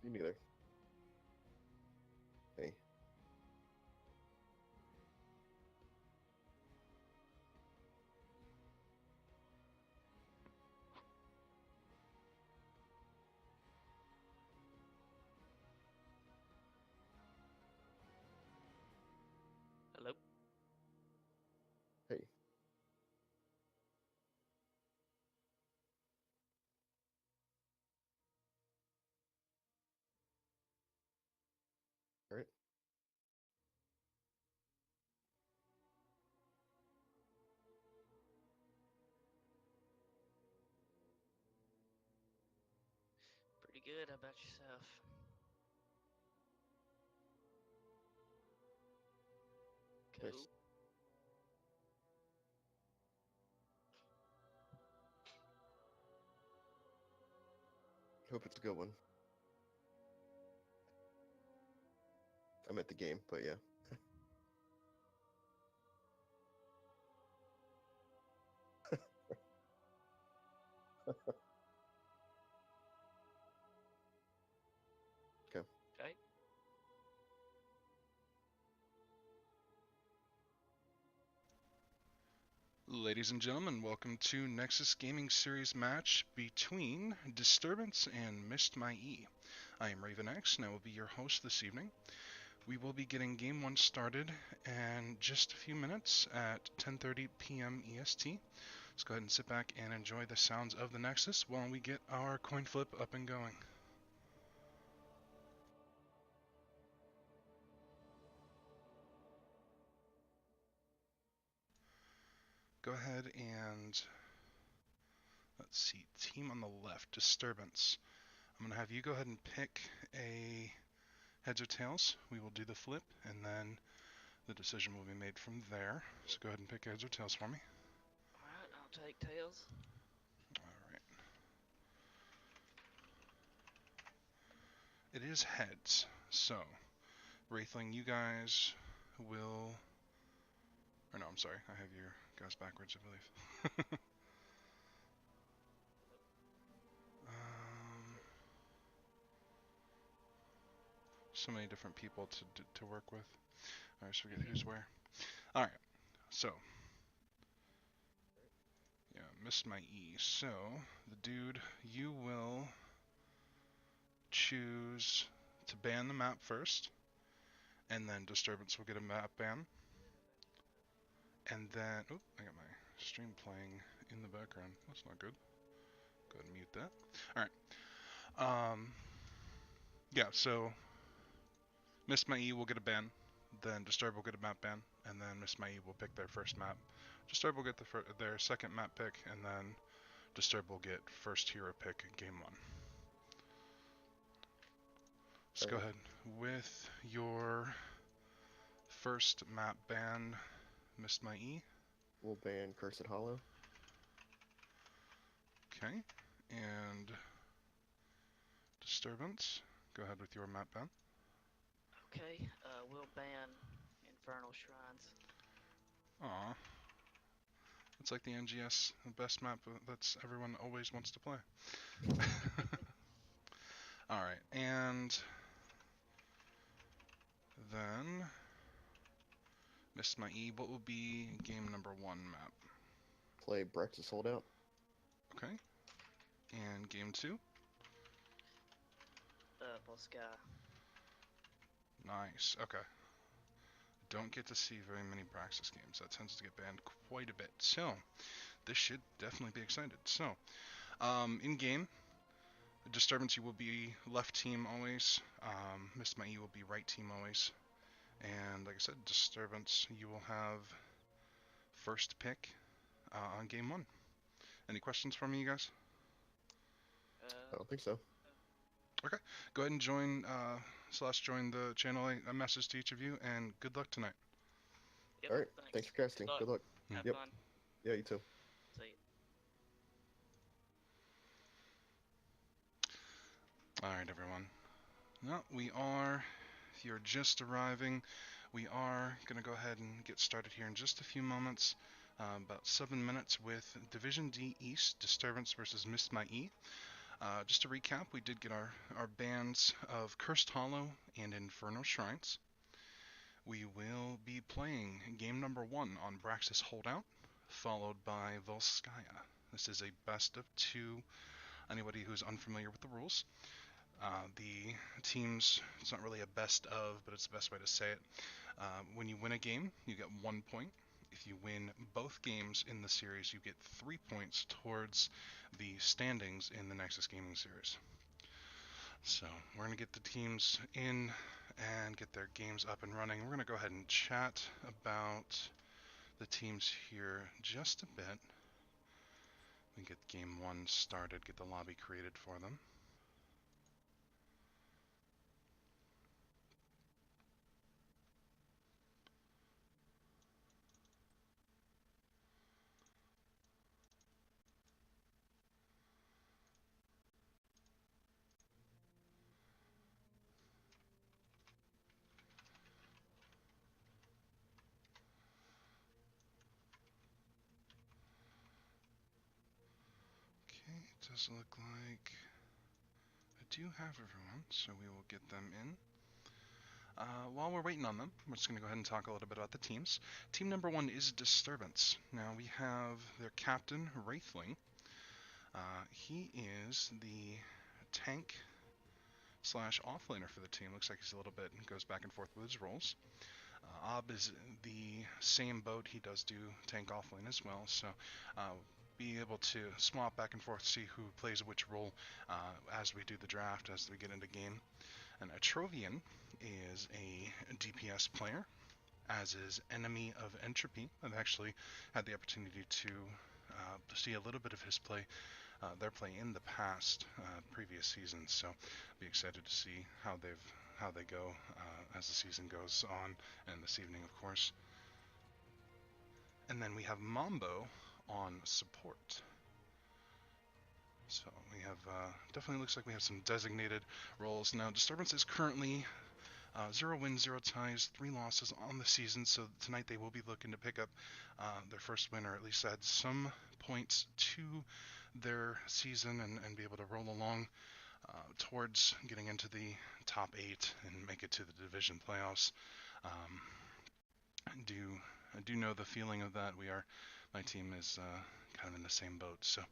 Me neither. Hey. Hello. Hey. All right. Pretty good. How about yourself? Cool. Nice. Hope it's a good one. I'm at the game, but yeah. Okay. Okay. Ladies and gentlemen, welcome to Nexus Gaming Series match between Disturbance and Missed My E. I am Raven X and I will be your host this evening. We will be getting Game 1 started in just a few minutes at 10:30 p.m. EST. Let's go ahead and sit back and enjoy the sounds of the Nexus while we get our coin flip up and going. Go ahead and let's see, team on the left, Disturbance. I'm going to have you go ahead and pick a heads or tails. We will do the flip and then the decision will be made from there. So go ahead and pick heads or tails for me. Alright, I'll take tails. Alright. It is heads. So, Wraithling, you guys will... Or no, I'm sorry. I have your guys backwards, I believe. So many different people to work with. I always forget who's where. Alright, so... Yeah, missed my E. So, the dude, you will choose to ban the map first, and then Disturbance will get a map ban. And then, oh, I got my stream playing in the background. That's not good. Go ahead and mute that. Alright. Yeah, so Miss My E will get a ban, then Disturb will get a map ban, and then Miss My E will pick their first map. Disturb will get their second map pick, and then Disturb will get first hero pick in game 1. Let's go ahead with your first map ban, Miss My E. We'll ban Cursed Hollow. Okay, and Disturbance, go ahead with your map ban. Okay, we'll ban Infernal Shrines. Aw. It's like the NGS, the best map that's everyone always wants to play. Alright, and then Missed My E, what will be game number 1 map? Play Brex's Holdout. Okay. And game 2? Polska. Nice, okay. Don't get to see very many Braxis games. That tends to get banned quite a bit. So, this should definitely be excited. So, in game, Disturbance, you will be left team always. Missed My E will be right team always. And like I said, Disturbance, you will have first pick on game 1. Any questions from me, you guys? I don't think so. Okay, go ahead and join the channel. A message to each of you, and good luck tonight. Yep, All right, thanks for casting. Good luck. Have Yep. fun. Yeah, you too. See you. Alright, everyone. Now, if you're just arriving, we are going to go ahead and get started here in just a few moments. About 7 minutes with Division D East, Disturbance versus Missed My E. Just to recap, we did get our bans of Cursed Hollow and Inferno Shrines. We will be playing game number 1 on Braxis Holdout, followed by Volskaya. This is a best of 2. Anybody who's unfamiliar with the rules. The teams, it's not really a best of, but it's the best way to say it. When you win a game, you get 1 point. If you win both games in the series, you get 3 points towards the standings in the Nexus Gaming Series. So we're going to get the teams in and get their games up and running. We're going to go ahead and chat about the teams here just a bit. We get game 1 started, get the lobby created for them. Okay, it does look like I do have everyone, so we will get them in. While we're waiting on them, we're just going to go ahead and talk a little bit about the teams. Team number 1 is Disturbance. Now we have their captain, Wraithling. He is the tank slash offlaner for the team. Looks like he's a little bit, goes back and forth with his roles. Ob is the same boat. He does do tank offlane as well, so be able to swap back and forth, see who plays which role as we do the draft, as we get into game. And Atrovian is a DPS player, as is Enemy of Entropy. I've actually had the opportunity to see a little bit of his play, their play in the past previous seasons. So be excited to see how they go as the season goes on, and this evening, of course. And then we have Mambo on support. So we have, definitely looks like we have some designated roles. Now, Disturbance is currently 0 wins, 0 ties, 3 losses on the season, so tonight they will be looking to pick up their first win, or at least add some points to their season and be able to roll along towards getting into the top 8 and make it to the division playoffs. I do know the feeling of that. My team is kind of in the same boat, so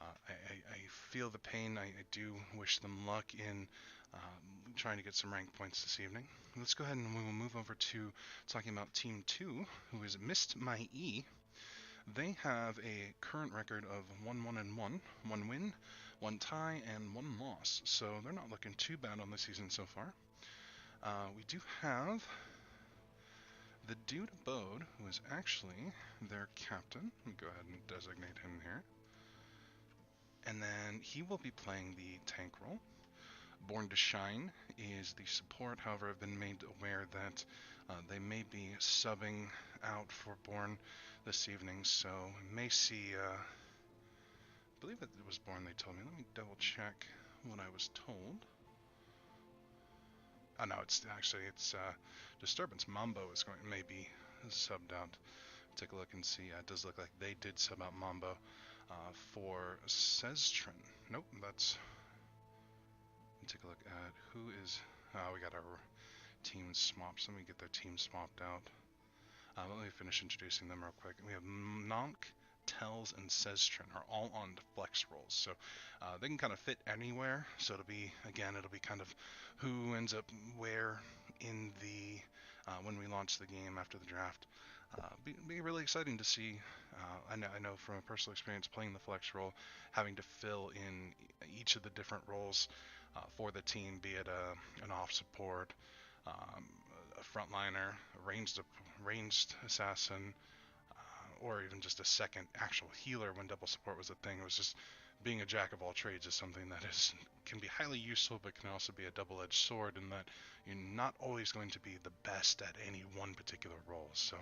I feel the pain. I do wish them luck in trying to get some rank points this evening. Let's go ahead and we will move over to talking about Team 2, who is Missed My E. They have a current record of 1-1-1, 1 win, 1 tie, and 1 loss. So they're not looking too bad on the season so far. We do have the Dude Abode, who is actually their captain. Let me go ahead and designate him here. And then he will be playing the tank role. Born to Shine is the support. However, I've been made aware that they may be subbing out for Born this evening, so we may see, I believe it was Born they told me. Let me double check what I was told. Oh no, it's Disturbance. Mambo is maybe subbed out. Take a look and see. It does look like they did sub out Mambo for Sestrin. Nope, that's. Take a look at who is. We got our team swapped. So let me get their team swapped out. Let me finish introducing them real quick. We have Nonk, Tells, and Sestrin are all on flex roles, so they can kind of fit anywhere. So it'll be kind of who ends up where in the when we launch the game after the draft. Be really exciting to see. I know from a personal experience playing the flex role, having to fill in each of the different roles for the team, be it an off support, a frontliner, a ranged assassin, or even just a second actual healer when double support was a thing. It was just being a jack of all trades is something that can be highly useful, but can also be a double-edged sword in that you're not always going to be the best at any one particular role. So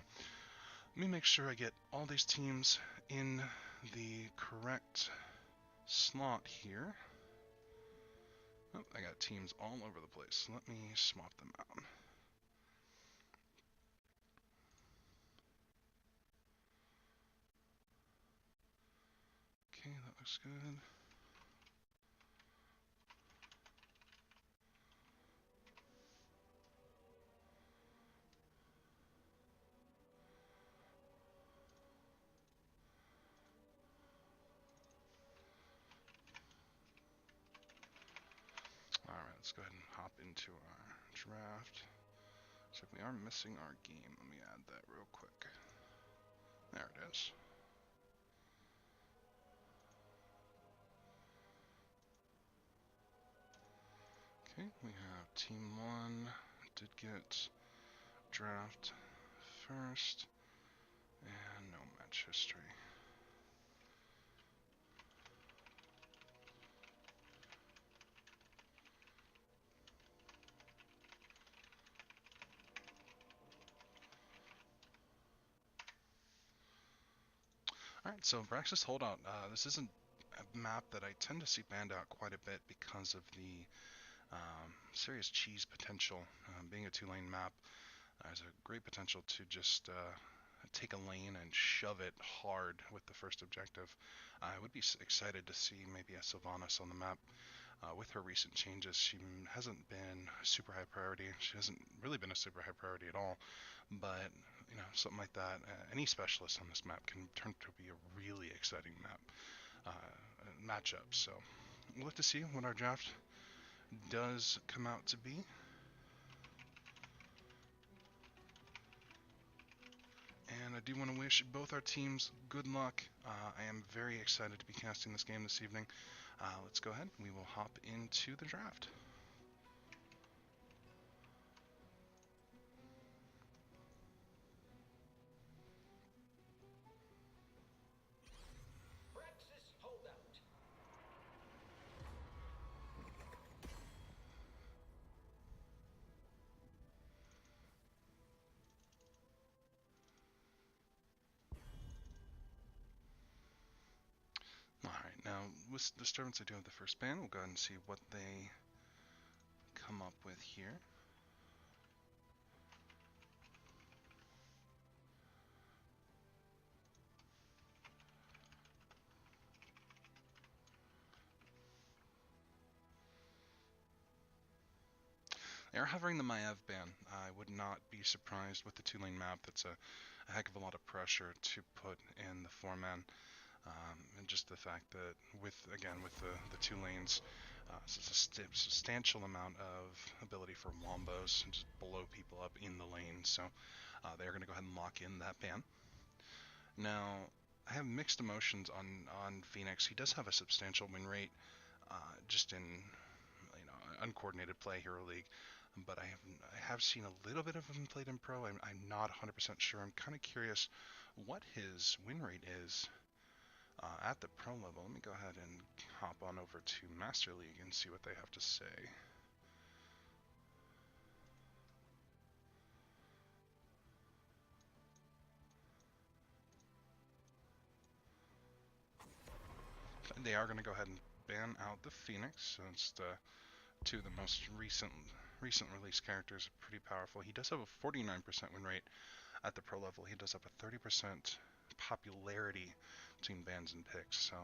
let me make sure I get all these teams in the correct slot here. Oh, I got teams all over the place. Let me swap them out. Okay, that looks good. let's go ahead and hop into our draft. So we are missing our game. Let me add that real quick. There it is. Okay, we have Team 1 did get draft first, and no match history. Alright, so Braxis Holdout, this isn't a map that I tend to see banned out quite a bit because of the serious cheese potential. Being a 2-lane map, there's a great potential to just take a lane and shove it hard with the first objective. I would be excited to see maybe a Sylvanas on the map. With her recent changes, she hasn't been a super high priority. She hasn't really been a super high priority at all. But, you know, something like that, any specialist on this map can turn to be a really exciting matchup. So we'll have to see what our draft does come out to be. And I do want to wish both our teams good luck. I am very excited to be casting this game this evening. Let's go ahead. We will hop into the draft. Alright, now with Disturbance I do have the first ban. We'll go ahead and see what they come up with here. They are hovering the Maiev ban. I would not be surprised with the 2-lane map. That's a heck of a lot of pressure to put in the 4-man. And just the fact that with the 2 lanes, it's a substantial amount of ability for wombos and just blow people up in the lane. So they're going to go ahead and lock in that ban. Now, I have mixed emotions on Phoenix. He does have a substantial win rate, just in uncoordinated play Hero League. But I have seen a little bit of him played in Pro. I'm not 100% sure. I'm kind of curious what his win rate is at the Pro level. Let me go ahead and hop on over to Master League and see what they have to say. They are going to go ahead and ban out the Phoenix, since the 2 of the most recent release characters are pretty powerful. He does have a 49% win rate at the Pro level. He does have a 30% popularity between bans and picks, so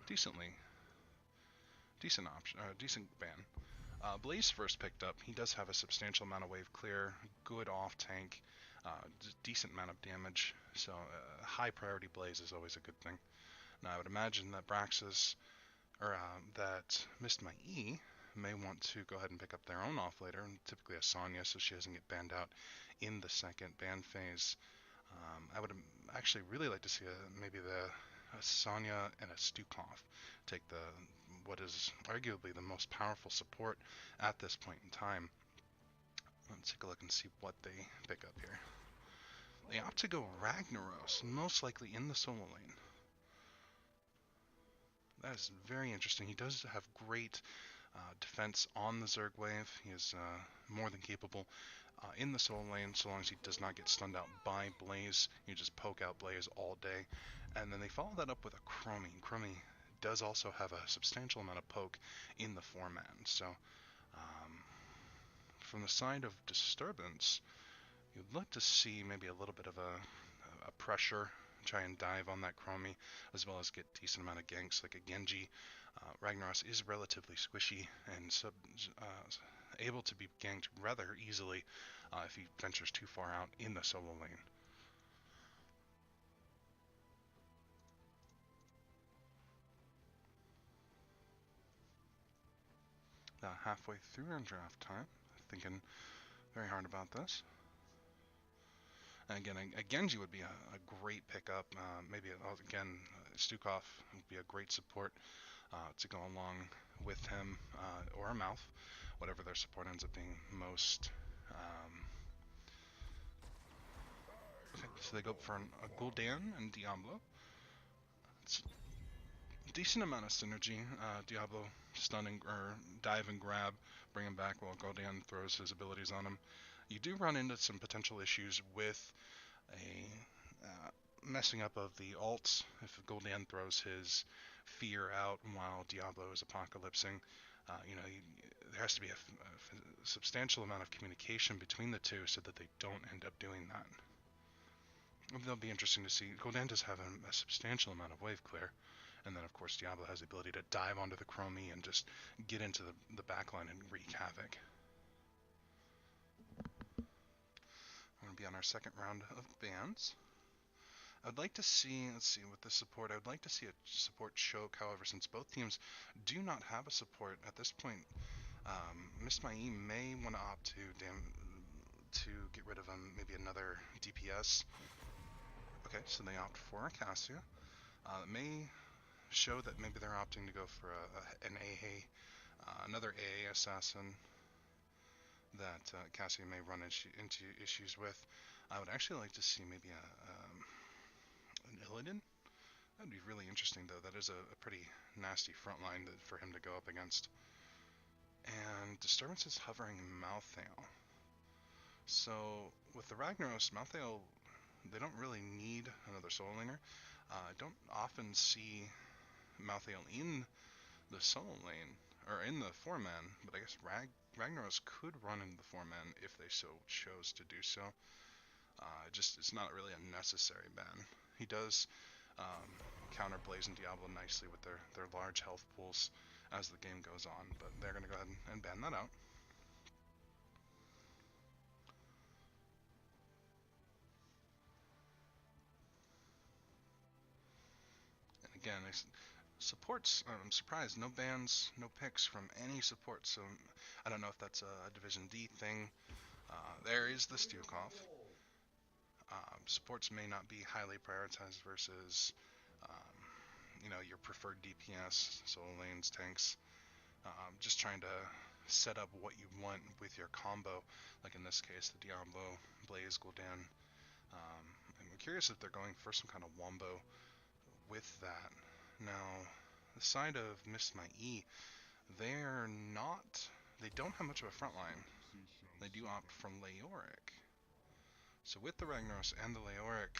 decent option, decent ban. Blaze first picked up. He does have a substantial amount of wave clear, good off tank, decent amount of damage. So high priority Blaze is always a good thing. Now I would imagine that Braxis that Missed My E may want to go ahead and pick up their own offlaner, and typically a Sonya, so she doesn't get banned out in the second ban phase. I would actually really like to see maybe a Sonya and a Stukov take what is arguably the most powerful support at this point in time. Let's take a look and see what they pick up here. They opt to go Ragnaros, most likely in the solo lane. That is very interesting. He does have great defense on the Zerg wave. He is more than capable in the solo lane, so long as he does not get stunned out by Blaze. You just poke out Blaze all day. And then they follow that up with a Chromie. Chromie does also have a substantial amount of poke in the 4-man. So from the side of Disturbance, you'd like to see maybe a little bit of a pressure, try and dive on that Chromie, as well as get decent amount of ganks like a Genji. Ragnaros is relatively squishy and able to be ganked rather easily if he ventures too far out in the solo lane. About halfway through our draft time, thinking very hard about this. And again, a Genji would be a great pickup. Maybe, again, Stukov would be a great support to go along with him, or a Mouth, whatever their support ends up being most. Okay, so they go for a Gul'dan and Diablo. It's a decent amount of synergy. Diablo stunning or dive and grab, bring him back while Gul'dan throws his abilities on him. You do run into some potential issues with a messing up of the ults if Gul'dan throws his fear out while Diablo is apocalypsing. There has to be a substantial amount of communication between the two so that they don't end up doing that. It'll be interesting to see. Gul'dan does have a substantial amount of wave clear, and then of course Diablo has the ability to dive onto the Chromie and just get into the backline and wreak havoc. We're going to be on our second round of bans. I'd like to see, let's see, with the support, I would like to see a support choke. However, since both teams do not have a support at this point, Miss Mai may want to opt to get rid of maybe another DPS. Okay, so they opt for a Cassia. It may show that maybe they're opting to go for another AA assassin that Cassia may run into issues with. I would actually like to see maybe an Illidan. That'd be really interesting, though. That is a pretty nasty front line for him to go up against. And Disturbance is hovering Malthael. So with the Ragnaros, Malthael, they don't really need another Soul Laner. I don't often see Malthael in the solo lane, or in the 4-man, but I guess Ragnaros could run in the 4-man if they so chose to do so. It's not really a necessary ban. He does counter Blaze and Diablo nicely with their large health pools as the game goes on, but they're going to go ahead and ban that out. And again, supports, I'm surprised, no bans, no picks from any support, so I don't know if that's a Division D thing. There is the Stukov. Supports may not be highly prioritized versus, your preferred DPS, solo lanes, tanks. Just trying to set up what you want with your combo, like in this case, the Diablo, Blaze, Gul'dan. I'm curious if they're going for some kind of wombo with that. Now, the side of Miss My E, they don't have much of a front line. They do opt from Leoric. So with the Ragnaros and the Leoric,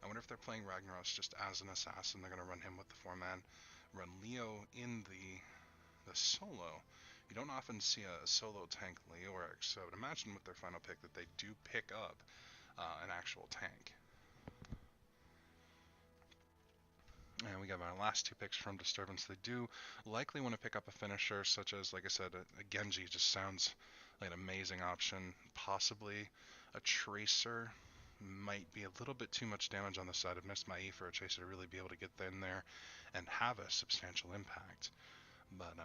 I wonder if they're playing Ragnaros just as an assassin. They're going to run him with the 4-man, run Leo in the solo. You don't often see a solo tank Leoric, so I would imagine with their final pick that they do pick up an actual tank. And we got our last two picks from Disturbance. They do likely want to pick up a finisher, such as, like I said, a Genji just sounds like an amazing option. Possibly a Tracer. Might be a little bit too much damage on the side of Miss Mai for a Tracer to really be able to get in there and have a substantial impact. But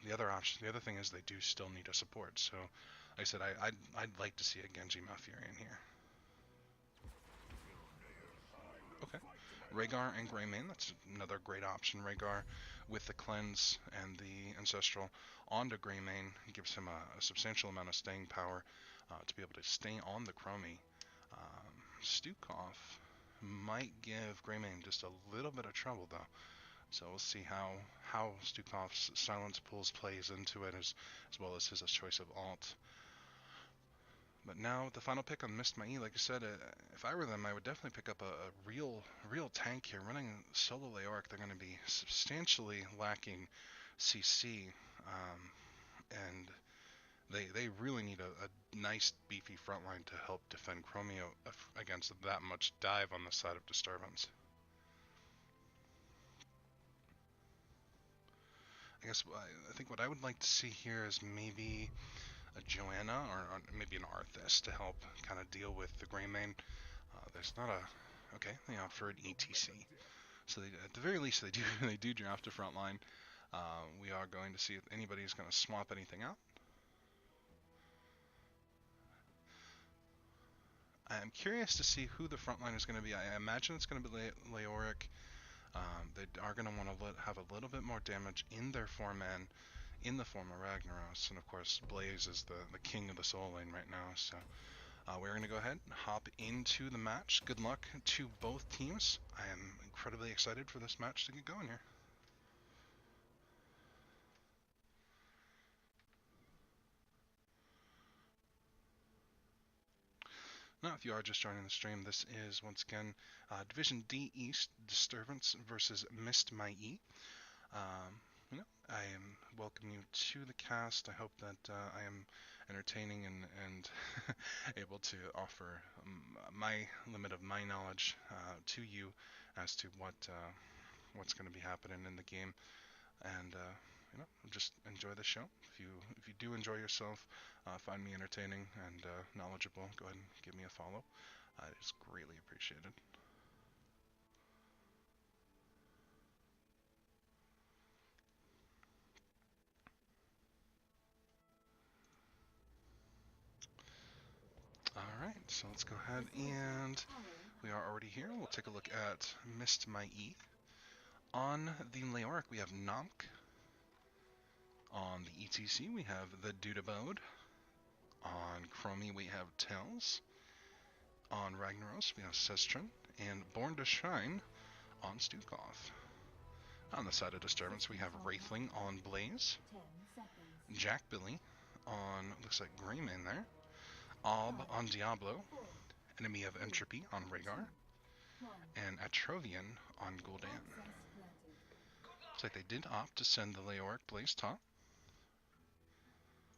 the other thing is they do still need a support. So, like I said, I'd like to see a Genji Malfurion here. Okay. Rhaegar and Greymane, that's another great option. Rhaegar with the Cleanse and the Ancestral onto Greymane gives him a substantial amount of staying power to be able to stay on the Chromie. Stukov might give Greymane just a little bit of trouble, though. So we'll see how Stukov's silence pools plays into it, as well as his choice of alt. But now the final pick on Mist Mai, like I said, if I were them, I would definitely pick up a real tank here. Running solo Leoric, they're going to be substantially lacking CC, and they really need a nice beefy front line to help defend Chromio against that much dive on the side of Disturbance. I guess I think what I would like to see here is maybe a Joanna or maybe an Arthas to help kind of deal with the Greymane. There's not okay, they opt for an ETC. So at the very least they do draft a front line. We are going to see if anybody's going to swap anything out. I'm curious to see who the front line is going to be. I imagine it's going to be Leoric. They are going to want to have a little bit more damage in their 4-man in the form of Ragnaros. And of course, Blaze is the king of the soul lane right now. So we're going to go ahead and hop into the match. Good luck to both teams. I am incredibly excited for this match to get going here. Now, if you are just joining the stream, this is once again Division D East Disturbance versus Mist My E. I am welcoming you to the cast. I hope that I am entertaining and able to offer my limit of my knowledge to you as to what's going to be happening in the game, and just enjoy the show. If you do enjoy yourself, find me entertaining and knowledgeable, go ahead and give me a follow. It is greatly appreciated. Alright, so let's go ahead and we are already here. We'll take a look at Mist My E. On the Leoric we have Namk. On the ETC we have the Dudabode. On Chromie we have Tells. On Ragnaros we have Sestrin. And Born to Shine on Stukov. On the side of Disturbance we have Wraithling on Blaze. Jack Billy on, looks like Greymane there. Ob on Diablo. Enemy of Entropy on Rhaegar. And Atrovian on Gul'dan. Looks like they did opt to send the Leoric Blaze top.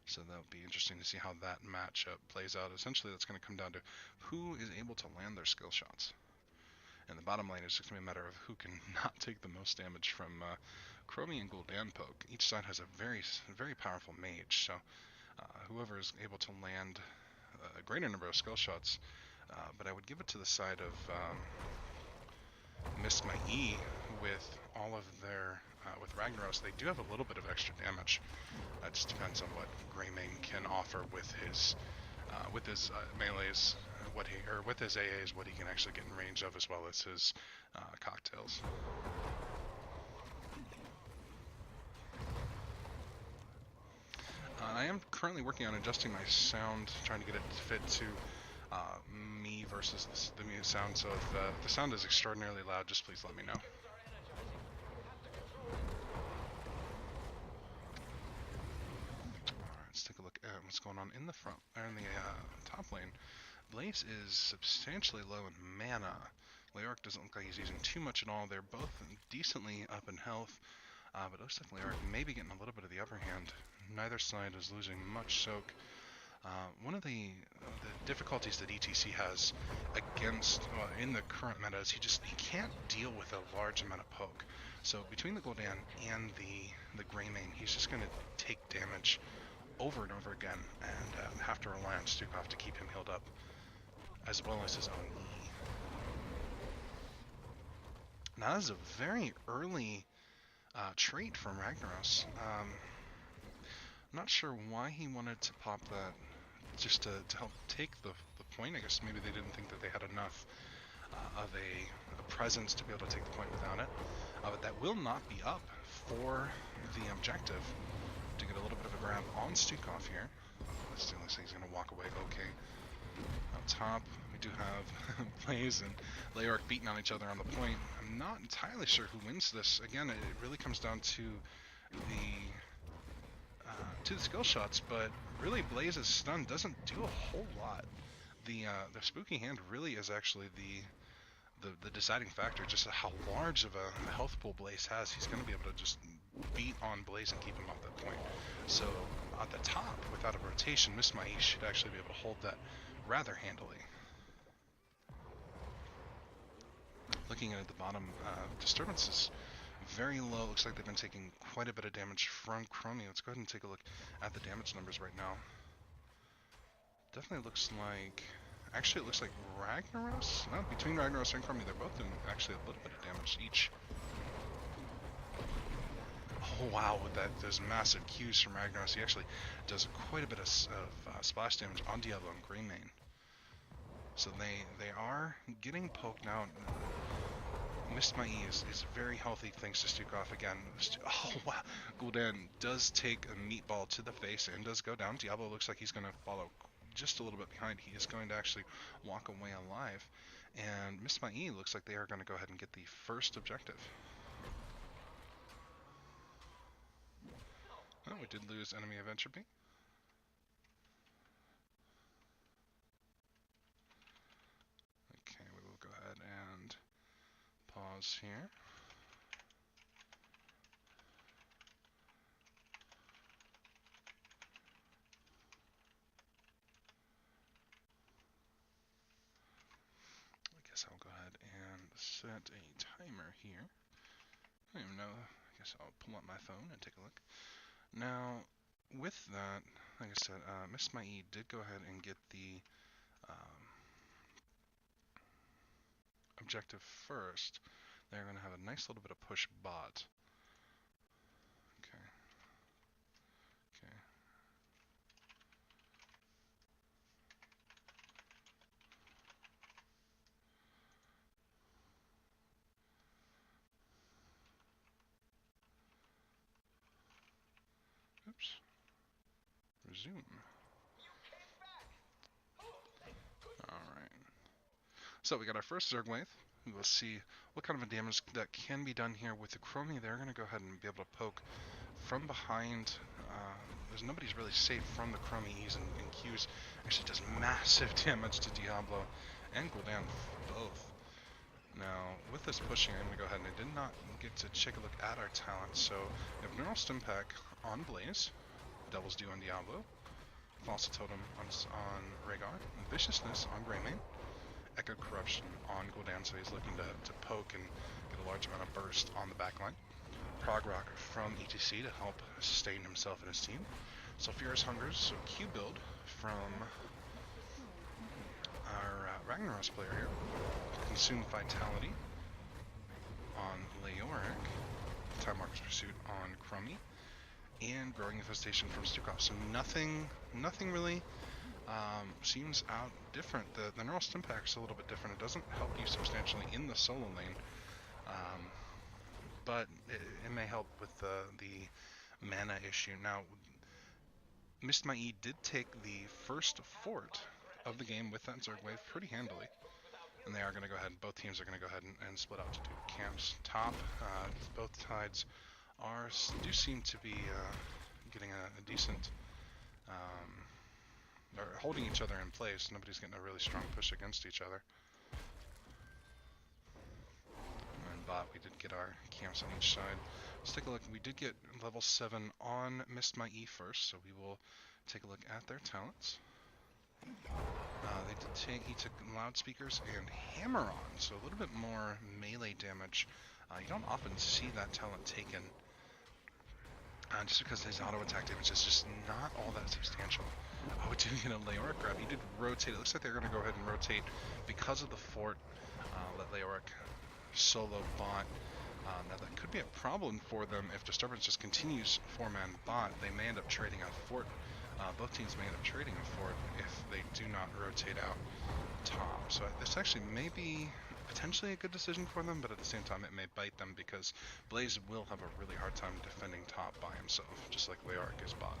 So that'll be interesting to see how that matchup plays out. Essentially, that's going to come down to who is able to land their skill shots. And the bottom lane is just going to be a matter of who can not take the most damage from Chromie and Gul'dan poke. Each side has a very, very powerful mage, so whoever is able to land a greater number of skill shots, but I would give it to the side of Mist My E with all of their, with Ragnaros. They do have a little bit of extra damage. It just depends on what Greymane can offer with his melees, with his AAs, what he can actually get in range of, as well as his cocktails. I am currently working on adjusting my sound, trying to get it to fit to me versus the sound, so if the sound is extraordinarily loud, just please let me know. Alright, let's take a look at what's going on in the front, or in the top lane. Blaze is substantially low in mana. Leoric doesn't look like he's using too much at all. They're both decently up in health, but it looks like Leoric may be getting a little bit of the upper hand. Neither side is losing much soak. One of the difficulties that ETC has against, in the current meta is he can't deal with a large amount of poke. So between the Gul'dan and the Greymane, he's just going to take damage over and over again and have to rely on Stukov to keep him healed up, as well as his own E. Now this is a very early trait from Ragnaros. I'm not sure why he wanted to pop that, just to help take the point. I guess maybe they didn't think that they had enough of a presence to be able to take the point without it. But that will not be up for the objective to get a little bit of a grab on Stukov here. Still looks like he's going to walk away okay. Up top, we do have Blaze and Leoric beating on each other on the point. I'm not entirely sure who wins this. Again, it really comes down to the skill shots, but really Blaze's stun doesn't do a whole lot. The spooky hand really is actually the deciding factor. Just how large of a health pool Blaze has, he's going to be able to just beat on Blaze and keep him off that point. So at the top, without a rotation, Mist My E should actually be able to hold that rather handily. Looking at the bottom, Disturbance is very low. Looks like they've been taking quite a bit of damage from Chromie. Let's go ahead and take a look at the damage numbers right now. Definitely looks like... Actually, it looks like Ragnaros? No, between Ragnaros and Chromie, they're both doing actually a little bit of damage each. Oh wow, with those massive Qs from Ragnaros, he actually does quite a bit of splash damage on Diablo and Greymane. So they are getting poked now. Missed my E is very healthy thanks to Stukov again. Oh wow, Gul'dan does take a meatball to the face and does go down. Diablo looks like he's going to follow just a little bit behind. He is going to actually walk away alive. And Missed my E looks like they are going to go ahead and get the first objective. Oh, we did lose enemy of entropy. Okay, we will go ahead and pause here. I guess I'll go ahead and set a timer here. I don't even know. I guess I'll pull up my phone and take a look. Now, with that, like I said, Miss My E did go ahead and get the objective first. They're going to have a nice little bit of push bot. Okay. Okay. Oops. Resume. Alright. So we got our first Zerg wave. We will see what kind of a damage that can be done here with the Chromie. They're going to go ahead and be able to poke from behind. There's nobody's really safe from the Chromies and Qs. Actually does massive damage to Diablo and Gul'dan both. Now, with this pushing, I'm going to go ahead and I did not get to take a look at our talents. So we have Neural Stim Pack on Blaze, Devil's Due on Diablo, False Totem on Rhaegar, Viciousness on Greymane, Echo Corruption on Gul'dan, so he's looking to poke and get a large amount of burst on the backline. Prog Rock from ETC to help sustain himself and his team. Sulfurous Hungers, so Q build from our Ragnaros player here. Consume Vitality on Leoric. Time Walker's Pursuit on Crummy. And Growing Infestation from Stukov. So nothing really seems out different. The Neural Stim Pack is a little bit different. It doesn't help you substantially in the solo lane. But it may help with the mana issue. Now, Missed My E did take the first fort of the game with that Zerg wave pretty handily. And they are going to go ahead, both teams are going to go ahead and split out to do camps top. Both sides do seem to be getting a decent, or holding each other in place. Nobody's getting a really strong push against each other. Bot, we did get our camps on each side. Let's take a look. We did get level 7 on Missed My E first, so we will take a look at their talents. He took loudspeakers and hammer on, so a little bit more melee damage. You don't often see that talent taken, just because his auto attack damage is just not all that substantial. Oh, we did get a Leoric grab. He did rotate. It looks like they're going to go ahead and rotate because of the fort. Let Leoric solo bot. Now that could be a problem for them if Disturbance just continues 4-man bot. They may end up trading a fort. Both teams may end up trading a fort if they do not rotate out top. So this actually may be potentially a good decision for them, but at the same time it may bite them because Blaze will have a really hard time defending top by himself, just like Leoric is bot.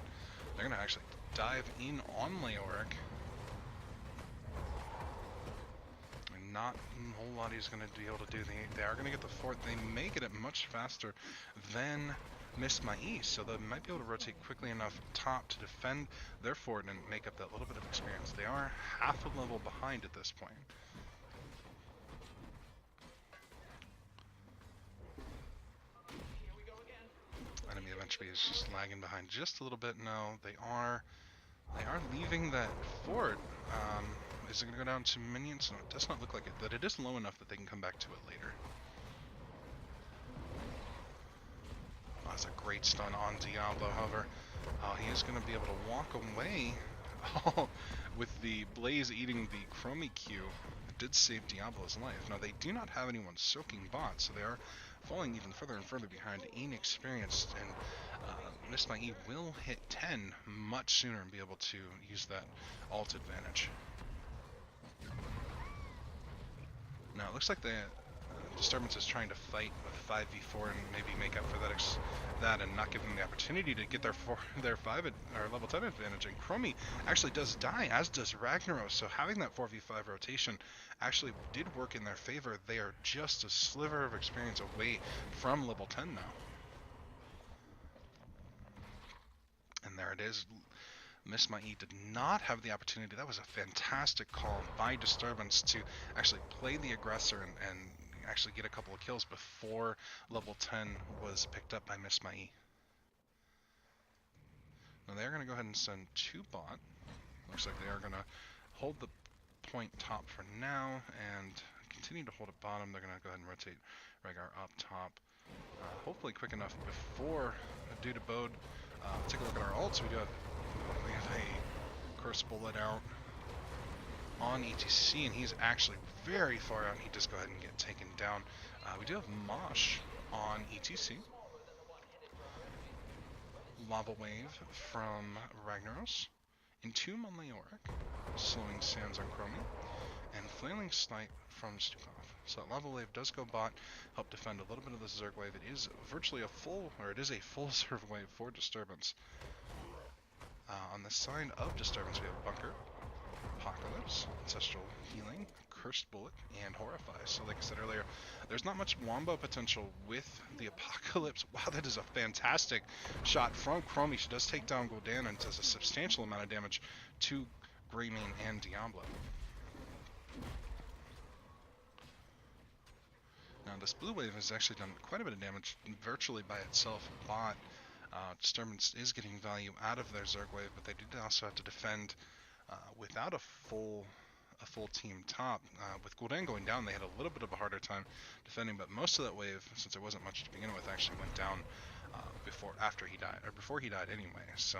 They're going to actually dive in on Leoric. Not a whole lot he's going to be able to do. They are going to get the fort. They may get it much faster than Missed My E, so they might be able to rotate quickly enough top to defend their fort and make up that little bit of experience. They are half a level behind at this point. Enemy eventually is just lagging behind just a little bit. No, they are leaving that fort. Is it going to go down to minions? No, it does not look like it, but it is low enough that they can come back to it later. Oh, that's a great stun on Diablo, however. He is going to be able to walk away with the Blaze eating the Chromie Q. It did save Diablo's life. Now, they do not have anyone soaking bots, so they are falling even further and further behind, inexperienced, and Miss My E will hit 10 much sooner and be able to use that alt advantage. Now it looks like the Disturbance is trying to fight with 5v4 and maybe make up for that and not give them the opportunity to get their level 10 advantage. And Chromie actually does die, as does Ragnaros. So having that 4v5 rotation actually did work in their favor. They are just a sliver of experience away from level 10 now. And there it is. Miss My E did not have the opportunity. That was a fantastic call by Disturbance to actually play the aggressor and actually get a couple of kills before level 10 was picked up by Miss My E. Now they're going to go ahead and send 2 bot. Looks like they are going to hold the point top for now and continue to hold it bottom. They're going to go ahead and rotate Rhaegar up top. Hopefully quick enough before due to Bode. Take a look at our ults. We have a Curse Bullet out on ETC, and he's actually very far out. He does go ahead and get taken down. We do have Mosh on ETC. Lava Wave from Ragnaros. Entomb on Leoric, slowing Sands on Chromie, and Flailing Snipe from Stukov. So that Lava Wave does go bot, help defend a little bit of the Zerg Wave. It is virtually a full Zerg Wave for Disturbance. On the side of Disturbance, we have Bunker, Apocalypse, Ancestral Healing, Cursed Bullet, and Horrify. So like I said earlier, there's not much wombo potential with the Apocalypse. Wow, that is a fantastic shot from Chromie. She does take down Gul'dan and does a substantial amount of damage to Greymane and Diablo. Now this Blue Wave has actually done quite a bit of damage virtually by itself, but Disturbance is getting value out of their Zerg Wave, but they did also have to defend without a full team top. With Gul'dan going down, they had a little bit of a harder time defending, but most of that wave, since there wasn't much to begin with, actually went down before he died anyway. So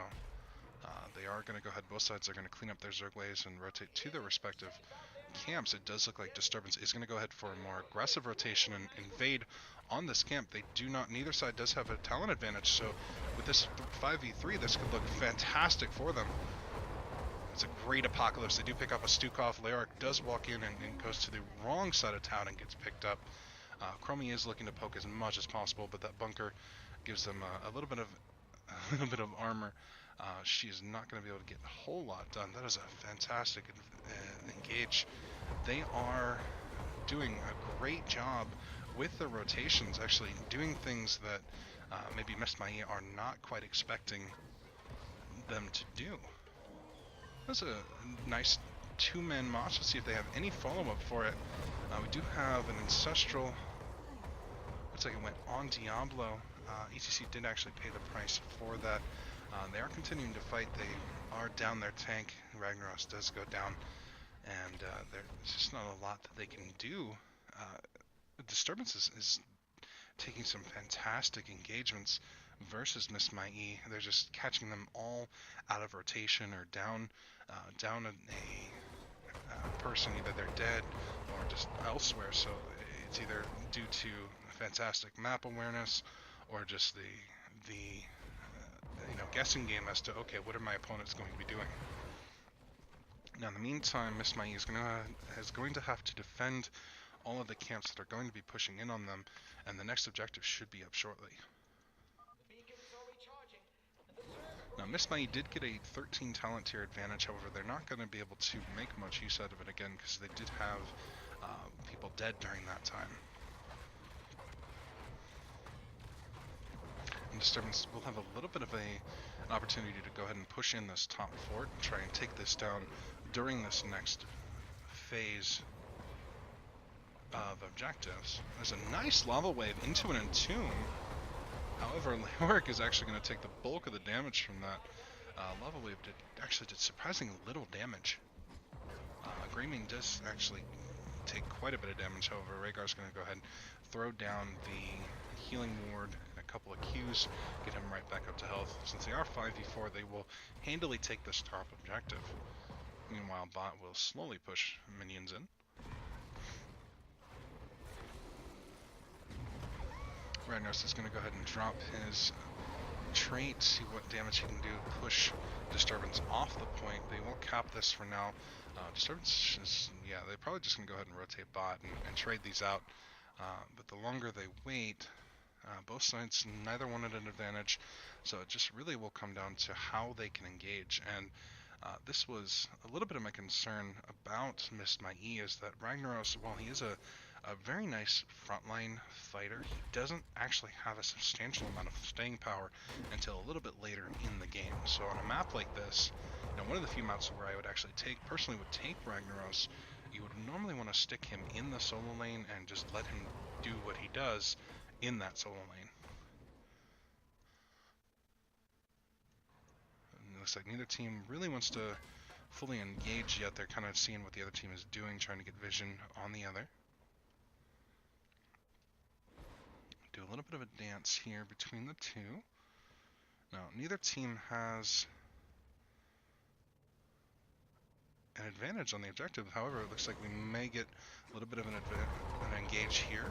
they are going to go ahead, both sides are going to clean up their Zerg Waves and rotate to their respective camps. It does look like Disturbance is going to go ahead for a more aggressive rotation and invade on this camp. They do not, neither side does have a talent advantage, so with this 5v3, this could look fantastic for them. It's a great Apocalypse. They do pick up a Stukov. Leoric does walk in and goes to the wrong side of town and gets picked up. Chromie is looking to poke as much as possible, but that Bunker gives them a little bit of armor. She is not going to be able to get a whole lot done. That is a fantastic engage. They are doing a great job with the rotations, actually doing things that maybe Miss My E are not quite expecting them to do. That's a nice 2-man Mosh. Let's see if they have any follow-up for it. We do have an Ancestral. Looks like it went on Diablo. ETC did actually pay the price for that. They are continuing to fight. They are down their tank. Ragnaros does go down, and there's just not a lot that they can do. Disturbance is taking some fantastic engagements versus Miss My E. They're just catching them all out of rotation or down a person, either they're dead or just elsewhere. So it's either due to fantastic map awareness or just the guessing game as to, okay, what are my opponents going to be doing? Now in the meantime, Miss My E is going to have to defend all of the camps that are going to be pushing in on them, and the next objective should be up shortly. Now Miss My E did get a 13 talent tier advantage, however they're not going to be able to make much use out of it again because they did have people dead during that time. And Disturbance will have a little bit of an opportunity to go ahead and push in this top fort and try and take this down during this next phase of objectives. There's a nice lava wave into an Entomb. However, Leoric is actually going to take the bulk of the damage from that. Lava wave actually did surprisingly little damage. Greymane does actually take quite a bit of damage. However, Rhaegar's going to go ahead and throw down the healing ward and a couple of Qs, get him right back up to health. Since they are 5v4, they will handily take this top objective. Meanwhile, bot will slowly push minions in. Ragnaros is going to go ahead and drop his trait, see what damage he can do, push Disturbance off the point. They will cap this for now. Disturbance is, yeah, they're probably just going to go ahead and rotate bot and trade these out. But the longer they wait, both sides, neither one at an advantage. So it just really will come down to how they can engage. And this was a little bit of my concern about Missed My E, is that Ragnaros, while he is a very nice frontline fighter, he doesn't actually have a substantial amount of staying power until a little bit later in the game. So on a map like this, one of the few maps where I would actually personally take Ragnaros, you would normally want to stick him in the solo lane and just let him do what he does in that solo lane. And it looks like neither team really wants to fully engage yet. They're kind of seeing what the other team is doing, trying to get vision on the other. Do a little bit of a dance here between the two. Now, neither team has an advantage on the objective. However, it looks like we may get a little bit of an engage here.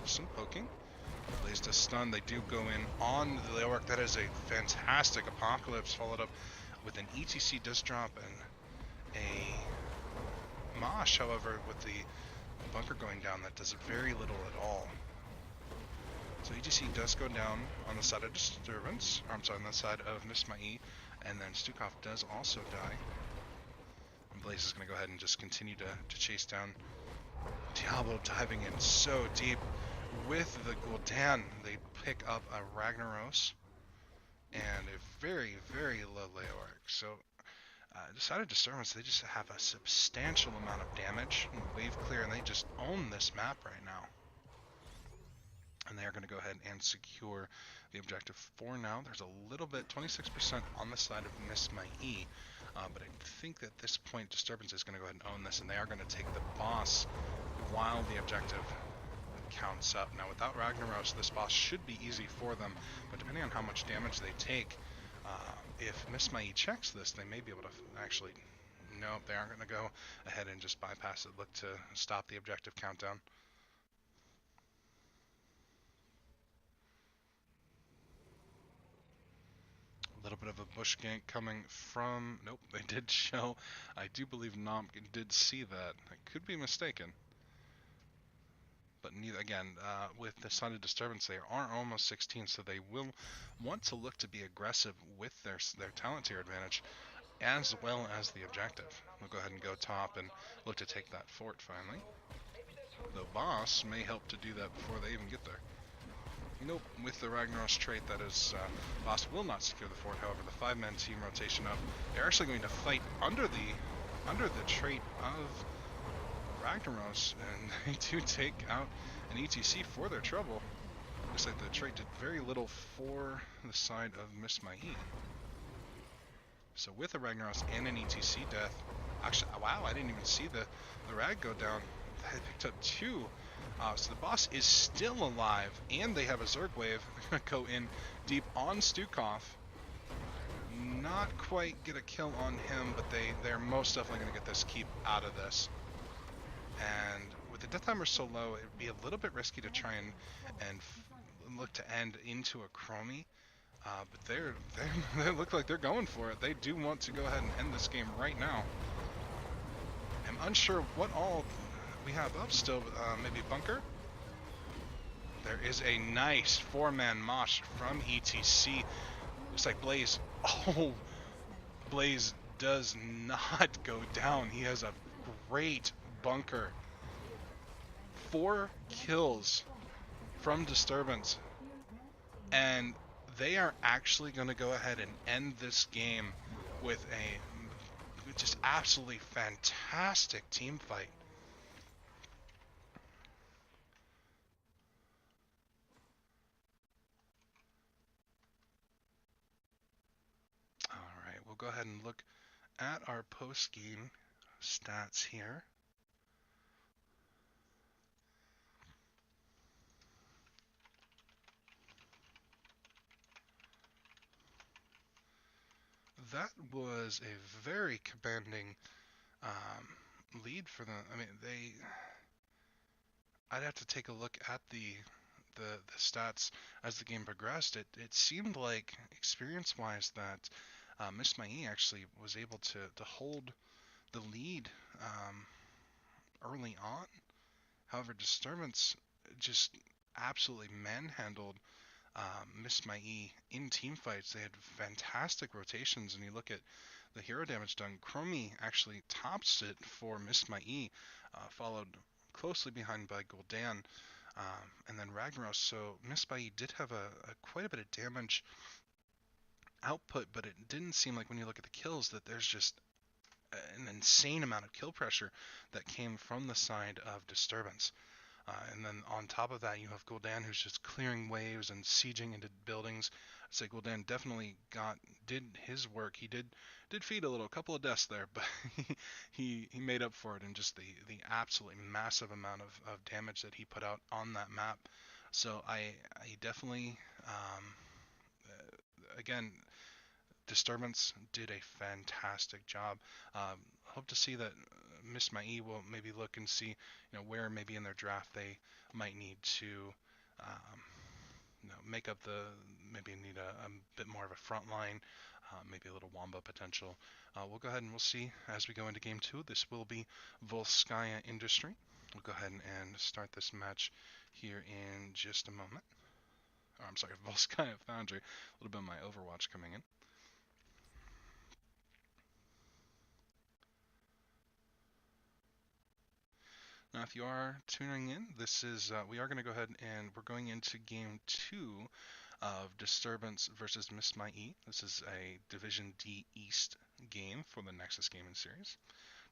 Some poking. Blaze to stun. They do go in on the Leoric. That is a fantastic Apocalypse, followed up with an ETC disc drop and a Mosh. However, with the bunker going down, that does very little at all. So ETC does go down on the side of Disturbance, or I'm sorry, on the side of Missed My E, and then Stukov does also die. And Blaze is going to go ahead and just continue to chase down Diablo, diving in so deep with the Gul'dan. They pick up a Ragnaros and a very, very low Leoric. So decided Disturbance, they just have a substantial amount of damage and wave clear, and they just own this map right now. And they are going to go ahead and secure the objective for now. There's a little bit, 26% on the side of Missed My E, but I think that at this point Disturbance is going to go ahead and own this, and they are going to take the boss while the objective counts up. Now without Ragnaros, this boss should be easy for them, but depending on how much damage they take, if Missed My E checks this, they may be able to actually, no, they aren't going to go ahead and just bypass it, look to stop the objective countdown. A little bit of a bush gank coming from, nope, they did show. I do believe Nomp did see that. I could be mistaken. But neither, again, with the side of Disturbance, they are almost 16, so they will want to look to be aggressive with their talent tier advantage, as well as the objective. We'll go ahead and go top and look to take that fort finally. The boss may help to do that before they even get there. Nope, with the Ragnaros trait, that is, boss will not secure the fort. However, the 5-man team rotation up, they're actually going to fight under the trait of Ragnaros, and they do take out an ETC for their trouble. Looks like the trait did very little for the side of Missed My E. So with a Ragnaros and an ETC death, actually, wow, I didn't even see the Rag go down. They picked up 2. So the boss is still alive, and they have a Zerg wave. They're going to go in deep on Stukov. Not quite get a kill on him, but they're most definitely going to get this keep out of this. And with the death timer so low, it would be a little bit risky to try and look to end into a Chromie. But they look like they're going for it. They do want to go ahead and end this game right now. I'm unsure what all we have up still. Maybe bunker. There is a nice 4-man mosh from ETC. Looks like Blaze. Oh, Blaze does not go down. He has a great bunker. 4 kills from Disturbance, and they are actually going to go ahead and end this game with a just absolutely fantastic team fight. Alright, we'll go ahead and look at our post-game stats here. That was a very commanding lead for them. I mean, I'd have to take a look at the the stats as the game progressed, it seemed like experience-wise that Miss Mai actually was able to hold the lead early on. However, Disturbance just absolutely manhandled Miss Mai in team fights. They had fantastic rotations, and you look at the hero damage done. Chromie actually tops it for Miss Mai, followed closely behind by Gul'dan, and then Ragnaros. So Miss Mai did have a quite a bit of damage output, but it didn't seem like when you look at the kills that there's just an insane amount of kill pressure that came from the side of Disturbance. And then on top of that, you have Gul'dan, who's just clearing waves and sieging into buildings. I'd say Gul'dan definitely did his work. He did feed a couple of deaths there, but he made up for it in just the absolutely massive amount of damage that he put out on that map. So I definitely again, Disturbance did a fantastic job. Hope to see that Miss Mai will maybe look and see, where maybe in their draft they might need to, make up maybe need a bit more of a front line, maybe a little Wombo potential. We'll go ahead and we'll see as we go into game 2. This will be Volskaya Industry. We'll go ahead and start this match here in just a moment. Oh, I'm sorry, Volskaya Foundry. A little bit of my Overwatch coming in. Now, if you are tuning in, this is we are going to go ahead and we're going into game 2 of Disturbance versus Miss Mai. This is a Division D East game for the Nexus gaming series.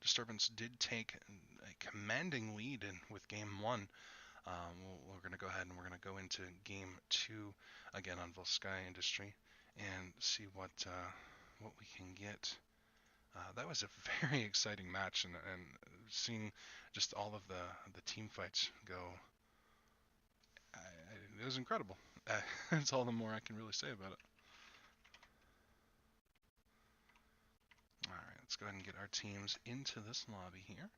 Disturbance did take a commanding lead with game 1. We're going to go ahead and we're going to go into game 2 again on Volskaya Industry and see what we can get. That was a very exciting match, and seeing just all of the team fights go, it was incredible. That's all the more I can really say about it. Alright, let's go ahead and get our teams into this lobby here.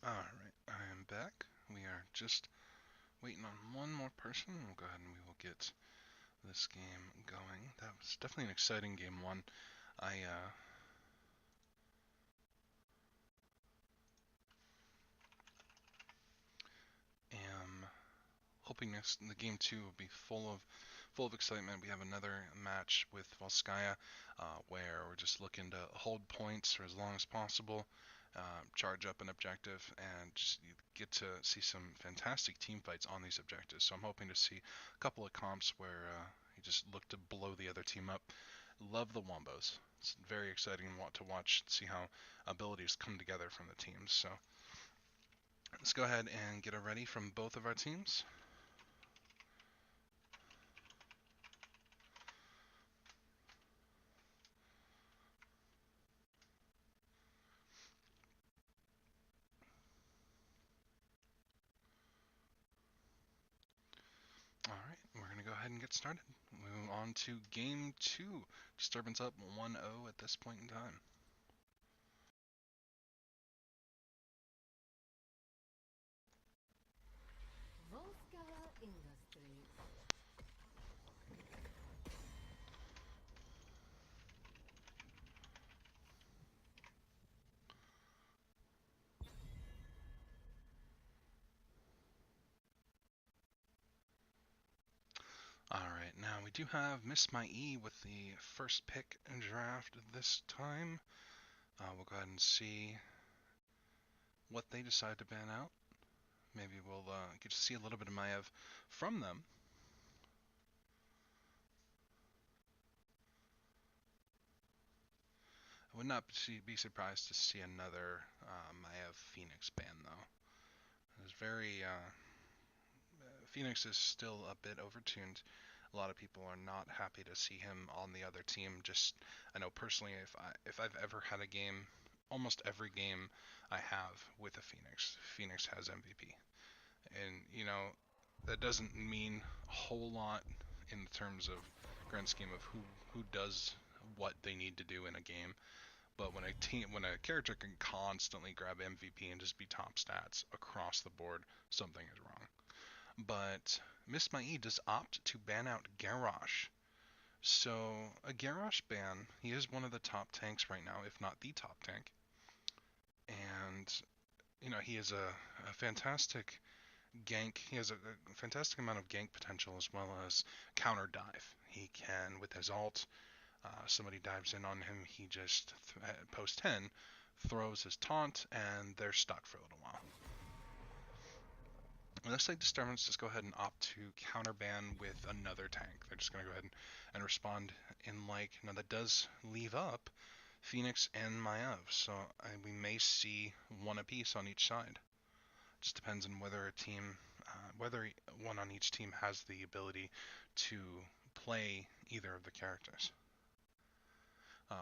Alright, I am back. We are just waiting on one more person. We'll go ahead and we will get this game going. That was definitely an exciting game 1. I am hoping the game 2 will be full of excitement. We have another match with Volskaya where we're just looking to hold points for as long as possible, charge up an objective, and just get to see some fantastic team fights on these objectives. So I'm hoping to see a couple of comps where you just look to blow the other team up. Love the Wombos. It's very exciting to watch, see how abilities come together from the teams. So let's go ahead and get a ready from both of our teams. Alright, we're going to go ahead and get started. Move on to game 2. Disturbance up 1-0 at this point in time. Volskaya Alright, now we do have Miss My E with the first pick in draft this time. We'll go ahead and see what they decide to ban out. Maybe we'll get to see a little bit of Maev from them. I would not be surprised to see another Maev Phoenix ban, though. It's very Phoenix is still a bit overtuned. A lot of people are not happy to see him on the other team. I know personally, if I've ever had a game, almost every game I have with a Phoenix has MVP. And you know, that doesn't mean a whole lot in terms of grand scheme of who does what they need to do in a game. But when a character can constantly grab MVP and just be top stats across the board, something is wrong. But Miss Mai does opt to ban out Garrosh. So a Garrosh ban, he is one of the top tanks right now, if not the top tank. And you know, he is a fantastic gank. He has a fantastic amount of gank potential as well as counter dive. He can, with his ult, somebody dives in on him, he just post 10 throws his taunt and they're stuck for a little while. It looks like Disturbance just go ahead and opt to counterban with another tank. They're just going to go ahead and respond in like. Now that does leave up Phoenix and Maev, so we may see one apiece on each side. Just depends on whether whether one on each team has the ability to play either of the characters.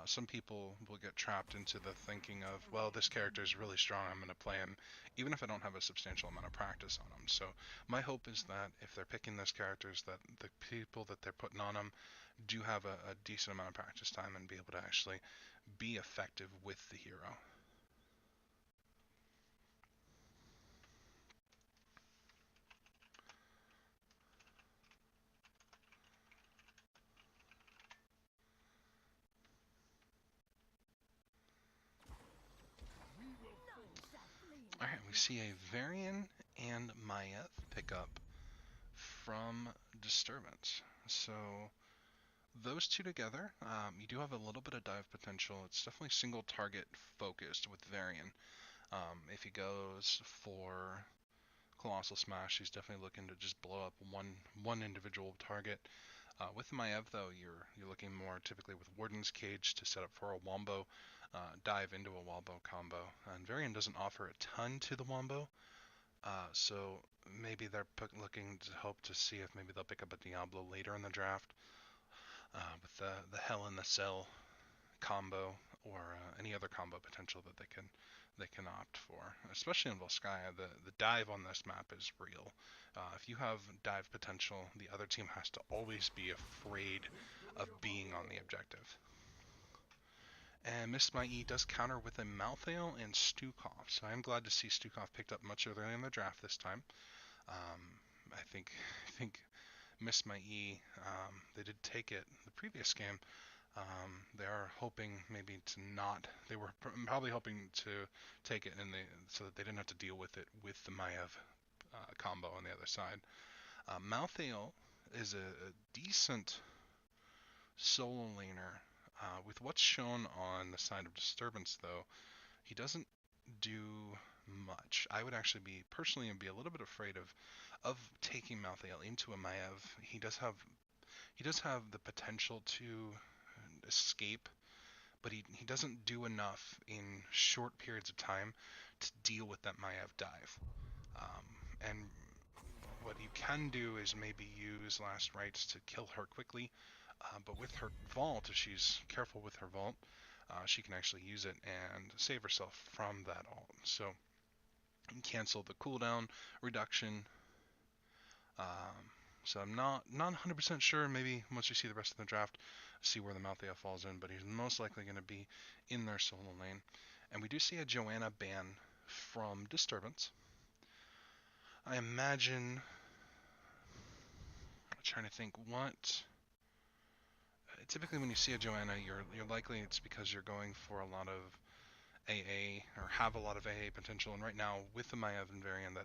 Some people will get trapped into the thinking of, well, this character is really strong, I'm going to play him, even if I don't have a substantial amount of practice on him. So my hope is that if they're picking those characters, that the people that they're putting on them do have a decent amount of practice time and be able to actually be effective with the hero. Alright, we see a Varian and Maev pick up from Disturbance. So those two together, you do have a little bit of dive potential. It's definitely single target focused with Varian. If he goes for Colossal Smash, he's definitely looking to just blow up one individual target. With Maev, though, you're looking more typically with Warden's Cage to set up for a wombo, dive into a wombo combo. And Varian doesn't offer a ton to the wombo, so maybe they're looking to hope to see if maybe they'll pick up a Diablo later in the draft with the Hell in the Cell combo or any other combo potential that they can opt for. Especially in Volskaya, the dive on this map is real. If you have dive potential, the other team has to always be afraid of being on the objective. And Miss My E does counter with a Malthael and Stukov, so I'm glad to see Stukov picked up much earlier in the draft this time. I think Miss My E, they did take it the previous game. They are hoping maybe to not. They were probably hoping to take it, so that they didn't have to deal with it with the Maev combo on the other side. Malthael is a decent solo laner. With what's shown on the side of Disturbance, though, he doesn't do much. I would actually personally be a little bit afraid of taking Malthael into a Maev. He does have the potential to escape, but he doesn't do enough in short periods of time to deal with that Maev dive. And what you can do is maybe use Last Rites to kill her quickly, but with her vault, if she's careful with her vault, she can actually use it and save herself from that ult. So cancel the cooldown reduction. So I'm not 100% sure. Maybe once we see the rest of the draft, see where the Malthael falls in, but he's most likely going to be in their solo lane. And we do see a Joanna ban from Disturbance. I imagine trying to think what. Typically, when you see a Joanna, you're likely it's because you're going for a lot of AA or have a lot of AA potential. And right now, with the Maievan variant,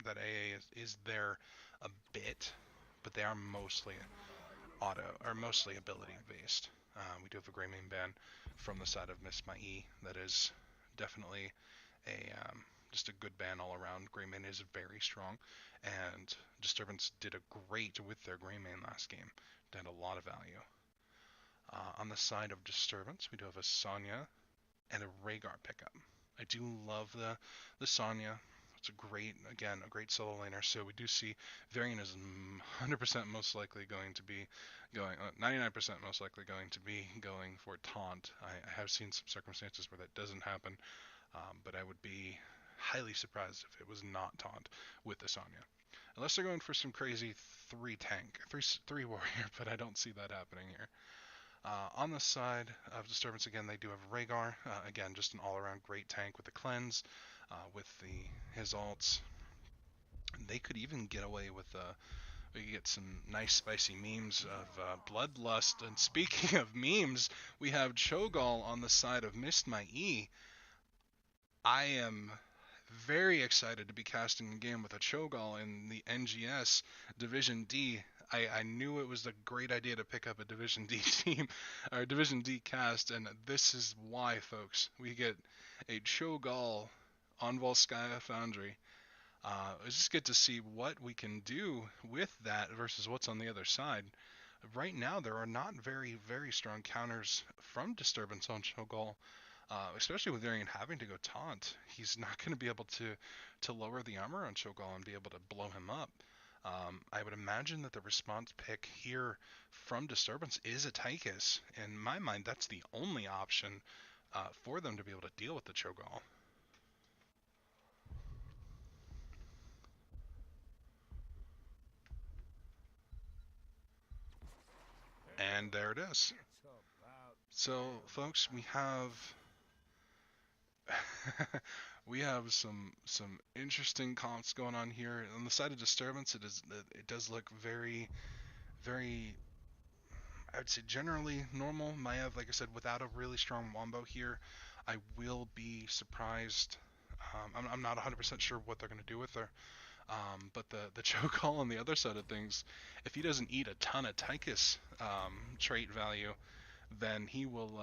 that AA is there a bit, but they are mostly auto or mostly ability based. We do have a Grey Main ban from the side of Miss Mai that is definitely a just a good ban all around. Grey Main is very strong, and Disturbance did a great with their Grey Main last game. They had a lot of value. On the side of Disturbance, we do have a Sonya and a Rhaegar pickup. I do love the Sonya. It's a great solo laner. So we do see Varian is 100% most likely going to be going, 99% most likely going to be going for taunt. I have seen some circumstances where that doesn't happen, but I would be highly surprised if it was not taunt with the Sonya. Unless they're going for some crazy three warrior, but I don't see that happening here. On the side of Disturbance, again, they do have Rhaegar. Again, just an all-around great tank with the cleanse, with his ults. They could even get away with we could get some nice spicy memes of Bloodlust. And speaking of memes, we have Cho'Gall on the side of Mist Mai. I am very excited to be casting a game with a Cho'Gall in the NGS Division D. I knew it was a great idea to pick up a Division D team, or Division D cast, and this is why, folks. We get a Cho'Gall on Volskaya Foundry. It's just good to see what we can do with that versus what's on the other side. Right now, there are not very, very strong counters from Disturbance on Cho'Gall, especially with Varian having to go taunt. He's not going to be able to lower the armor on Cho'Gall and be able to blow him up. I would imagine that the response pick here from Disturbance is a Tychus. In my mind, that's the only option for them to be able to deal with the Cho'Gall. And there it is. So, folks, we have we have some interesting comps going on here. On the side of Disturbance, it does look very, very, I would say generally normal. Maiev, like I said, without a really strong wombo here, I will be surprised. I'm not 100% sure what they're going to do with her. But the Cho'Gall on the other side of things, if he doesn't eat a ton of Tychus trait value, then he will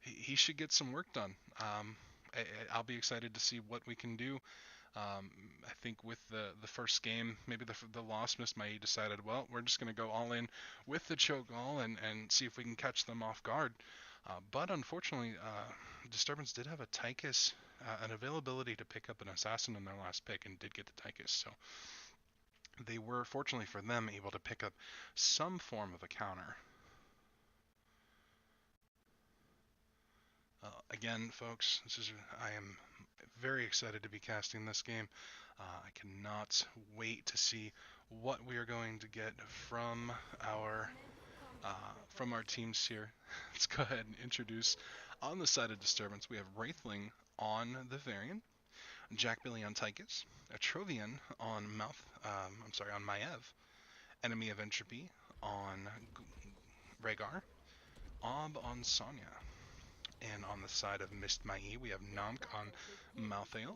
he should get some work done. I'll be excited to see what we can do. I think with the first game, maybe the loss, Miss Mai decided, well, we're just going to go all in with the Cho'Gall and see if we can catch them off guard. But unfortunately, Disturbance did have a Tychus, an availability to pick up an assassin in their last pick, and did get the Tychus. So they were, fortunately for them, able to pick up some form of a counter. Again, folks, I am very excited to be casting this game. I cannot wait to see what we are going to get from our teams here. Let's go ahead and introduce on the side of Disturbance. We have Wraithling on the Varian, Jack Billy on Tychus, Atrovian on on Maiev, Enemy of Entropy on Rhaegar, Ob on Sonya. And on the side of Mist Mai, we have Namk on Malthael.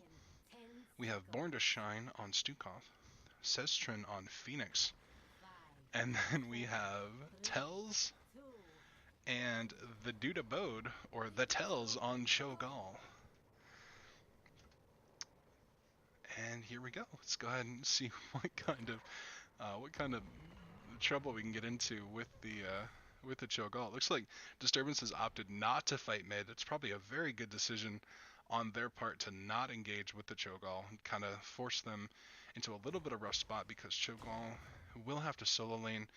We have Born to Shine on Stukov, Sestrin on Phoenix. And then we have Tells and the Dude Abode, or the Tells on Cho'Gall. And here we go. Let's go ahead and see what kind of trouble we can get into with the Cho'Gall. It looks like Disturbance has opted not to fight mid. It's probably a very good decision on their part to not engage with the Cho'Gall and kind of force them into a little bit of rough spot, because Cho'Gall will have to solo lane.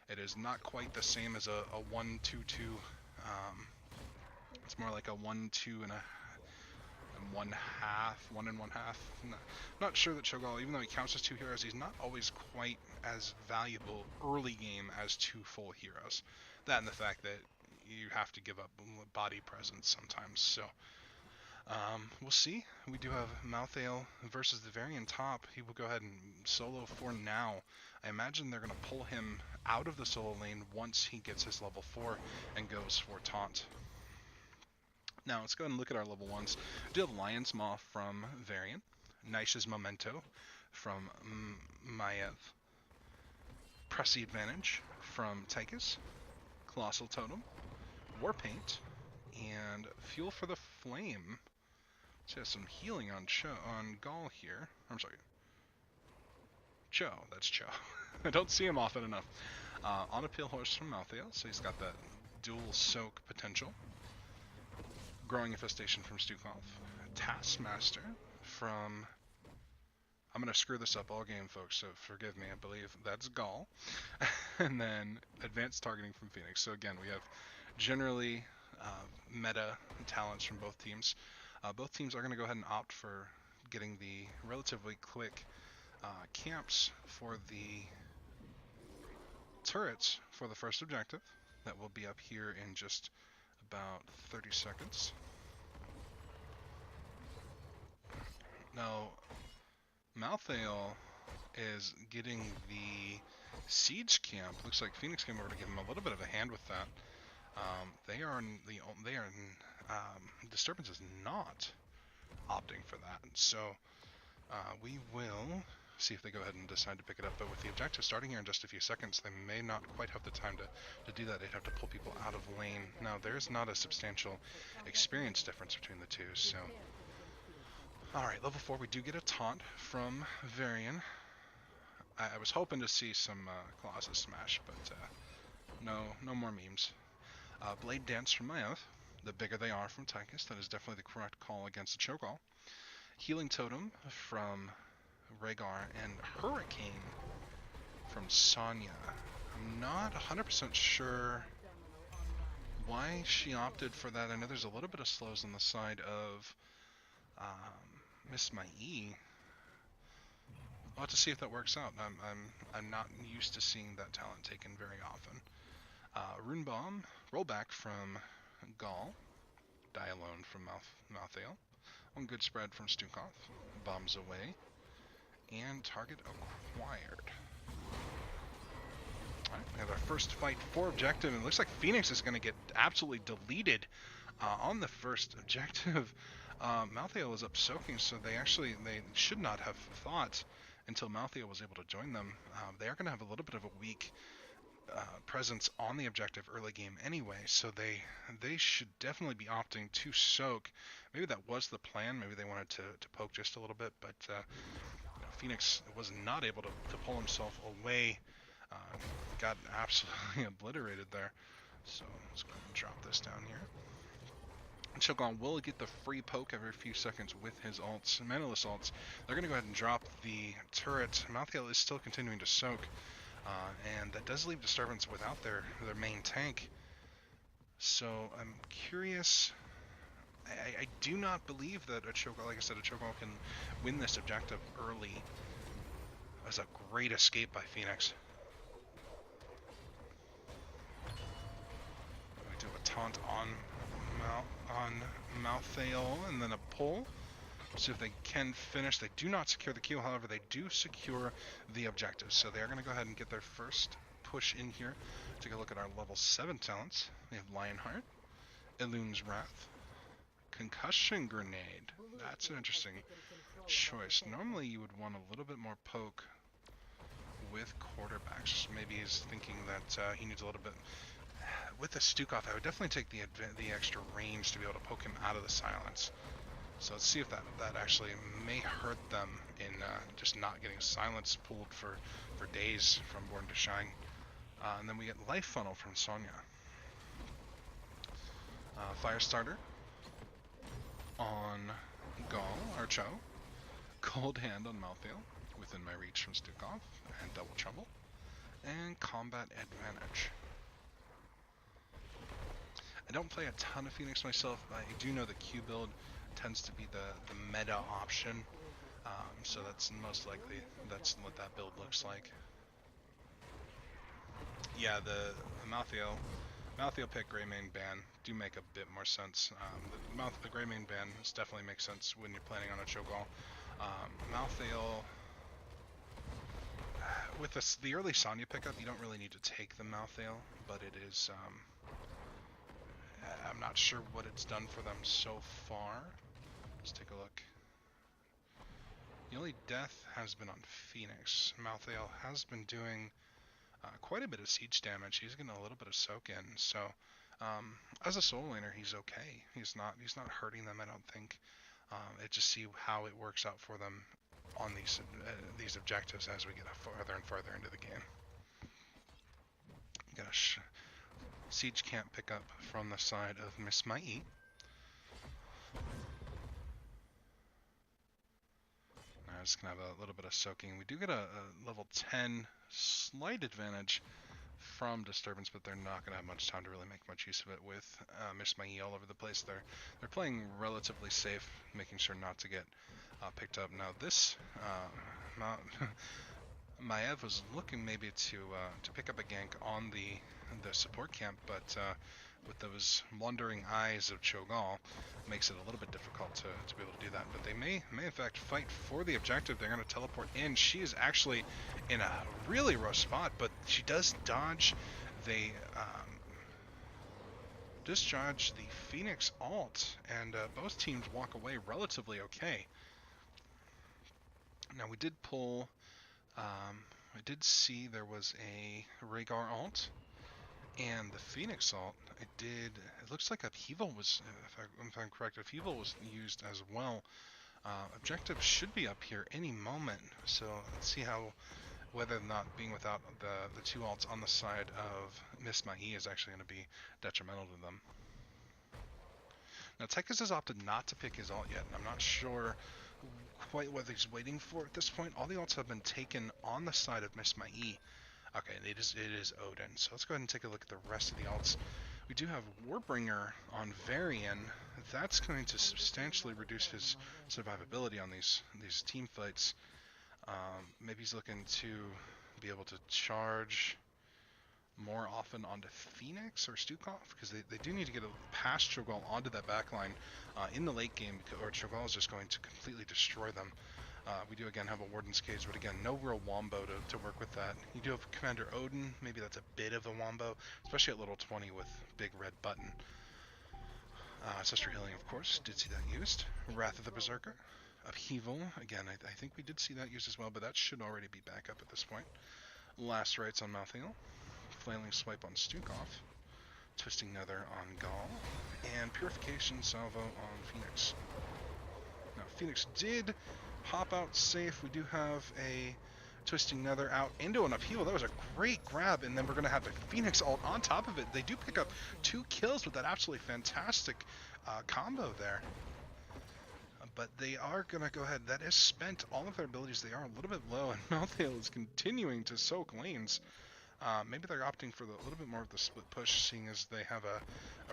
It is not quite the same as a 1-2-2. It's more like a 1-2 and 1/2, 1 and 1/2. Not sure that Cho'Gall, even though he counts as 2 heroes, he's not always quite as valuable early game as 2 full heroes. That and the fact that you have to give up body presence sometimes. So We'll see. We do have Malthael versus the Varian top. He will go ahead and solo for now. I imagine they're going to pull him out of the solo lane once he gets his level 4 and goes for taunt. Now let's go ahead and look at our level 1s. We do have Lion's Maw from Varian, Naisha's Memento from Maiev, Pressy Advantage from Tychus, Colossal Totem, Warpaint, and Fuel for the Flame. So has some healing on Gaul here. I'm sorry. Cho, that's Cho. I don't see him often enough. On a Pale Horse from Malthael, so he's got that dual soak potential. Growing Infestation from Stukov. Taskmaster from... I'm going to screw this up all game, folks, so forgive me. I believe that's Gaul. And then Advanced Targeting from Phoenix. So again, we have generally meta talents from both teams. Both teams are going to go ahead and opt for getting the relatively quick camps for the turrets for the first objective. That will be up here in just about 30 seconds. Now, Malthael is getting the siege camp. Looks like Phoenix came over to give him a little bit of a hand with that. Disturbance is not opting for that, so we will see if they go ahead and decide to pick it up. But with the objective starting here in just a few seconds, they may not quite have the time to do that. They'd have to pull people out of lane. Now, there's not a substantial experience difference between the two, so... Alright, level 4, we do get a taunt from Varian. I was hoping to see some Colossus smash, but no more memes. Blade Dance from Maioth. The bigger they are from Tychus, that is definitely the correct call against the Cho'Gall. Healing Totem from Rhaegar, and Hurricane from Sonya. I'm not 100% sure why she opted for that. I know there's a little bit of slows on the side of Miss Mai. I'll have to see if that works out. I'm not used to seeing that talent taken very often. Rune Bomb, rollback from Gaul, Die Alone from Malthael, one good spread from Stukov, bombs away, and target acquired. Alright, we have our first fight for objective, and it looks like Phoenix is going to get absolutely deleted on the first objective. Malthael is up soaking, so they should not have thought until Malthael was able to join them. They are going to have a little bit of a weak presence on the objective early game anyway, so they should definitely be opting to soak. Maybe that was the plan. Maybe they wanted to poke just a little bit, but Phoenix was not able to pull himself away. Got absolutely obliterated there. So let's go ahead and drop this down here. Cho'Gall will get the free poke every few seconds with his ults, manaless ults. They're going to go ahead and drop the turret. Malthael is still continuing to soak, and that does leave Disturbance without their main tank. So I'm curious. I do not believe that a Cho'Gall, like I said, a Cho'Gall can win this objective early. That's a great escape by Phoenix. We do a taunt on Malthael, and then a pull. See if they can finish. They do not secure the kill, however, they do secure the objective. So they are going to go ahead and get their first push in here. Take a look at our level 7 talents. We have Lionheart, Elun's Wrath, Concussion Grenade. That's an interesting choice. Normally you would want a little bit more poke with quarterbacks. Maybe he's thinking that he needs a little bit. With the Stukov, I would definitely take the extra range to be able to poke him out of the silence. So let's see if that actually may hurt them in just not getting silence pulled for days from Born to Shine. And then we get Life Funnel from Sonya. Firestarter on Gaul, or Cho. Cold Hand on Malthael, within my reach from Stukov, and Double Trouble. And Combat Advantage. I don't play a ton of Phoenix myself, but I do know the Q build tends to be the meta option, so that's most likely that's what that build looks like. Yeah, the Malthael pick, Greymane ban do make a bit more sense. The Greymane ban definitely makes sense when you're planning on a Cho'Gall. Malthael, with the early Sonya pickup, you don't really need to take the Malthael, but it is, I'm not sure what it's done for them so far. Let's take a look. The only death has been on Phoenix. Malthael has been doing quite a bit of siege damage. He's getting a little bit of soak in, so as a soul laner, he's okay. He's not hurting them, I don't think. Just see how it works out for them on these objectives as we get farther and farther into the game. Got a siege camp pickup from the side of Miss Mai. Just gonna have a little bit of soaking. We do get a level 10 slight advantage from Disturbance, but they're not gonna have much time to really make much use of it with Miss Mai all over the place. They're playing relatively safe, making sure not to get picked up. Now this Maev was looking maybe to pick up a gank on the support camp, but with those wandering eyes of Cho'Gall, makes it a little bit difficult to be able to do that. But they may in fact fight for the objective. They're going to teleport in. She is actually in a really rough spot, but she does dodge the discharge the Phoenix ult, and both teams walk away relatively okay. Now we did pull, I did see there was a Rhaegar ult, and the Phoenix ult, it looks like Upheaval was, if I'm correct, Upheaval was used as well. Objective should be up here any moment, so let's see whether or not being without the two ults on the side of Miss Mai is actually going to be detrimental to them. Now Tychus has opted not to pick his ult yet, and I'm not sure quite what he's waiting for at this point. All the ults have been taken on the side of Miss Mai. Okay, it is Odin. So let's go ahead and take a look at the rest of the alts. We do have Warbringer on Varian. That's going to substantially reduce his survivability on these team fights. Maybe he's looking to be able to charge more often onto Phoenix or Stukov, because they do need to get past Cho'Gall onto that backline in the late game, or Cho'Gall is just going to completely destroy them. We do again have a Warden's Cage, but again, no real wombo to work with that. You do have Commander Odin, maybe that's a bit of a wombo, especially at level 20 with big red button. Ancestral Healing, of course, did see that used. Wrath of the Berserker. Upheaval, again, I think we did see that used as well, but that should already be back up at this point. Last Rites on Malthael. Flailing Swipe on Stukov. Twisting Nether on Gaul. And Purification Salvo on Phoenix. Now, Phoenix did hop out safe. We do have a Twisting Nether out into an Upheaval. That was a great grab, and then we're going to have a Phoenix ult on top of it. They do pick up 2 kills with that absolutely fantastic combo there. But they are going to go ahead. That is spent all of their abilities. They are a little bit low, and Malthael is continuing to soak lanes. Maybe they're opting for a little bit more of the split push, seeing as they have a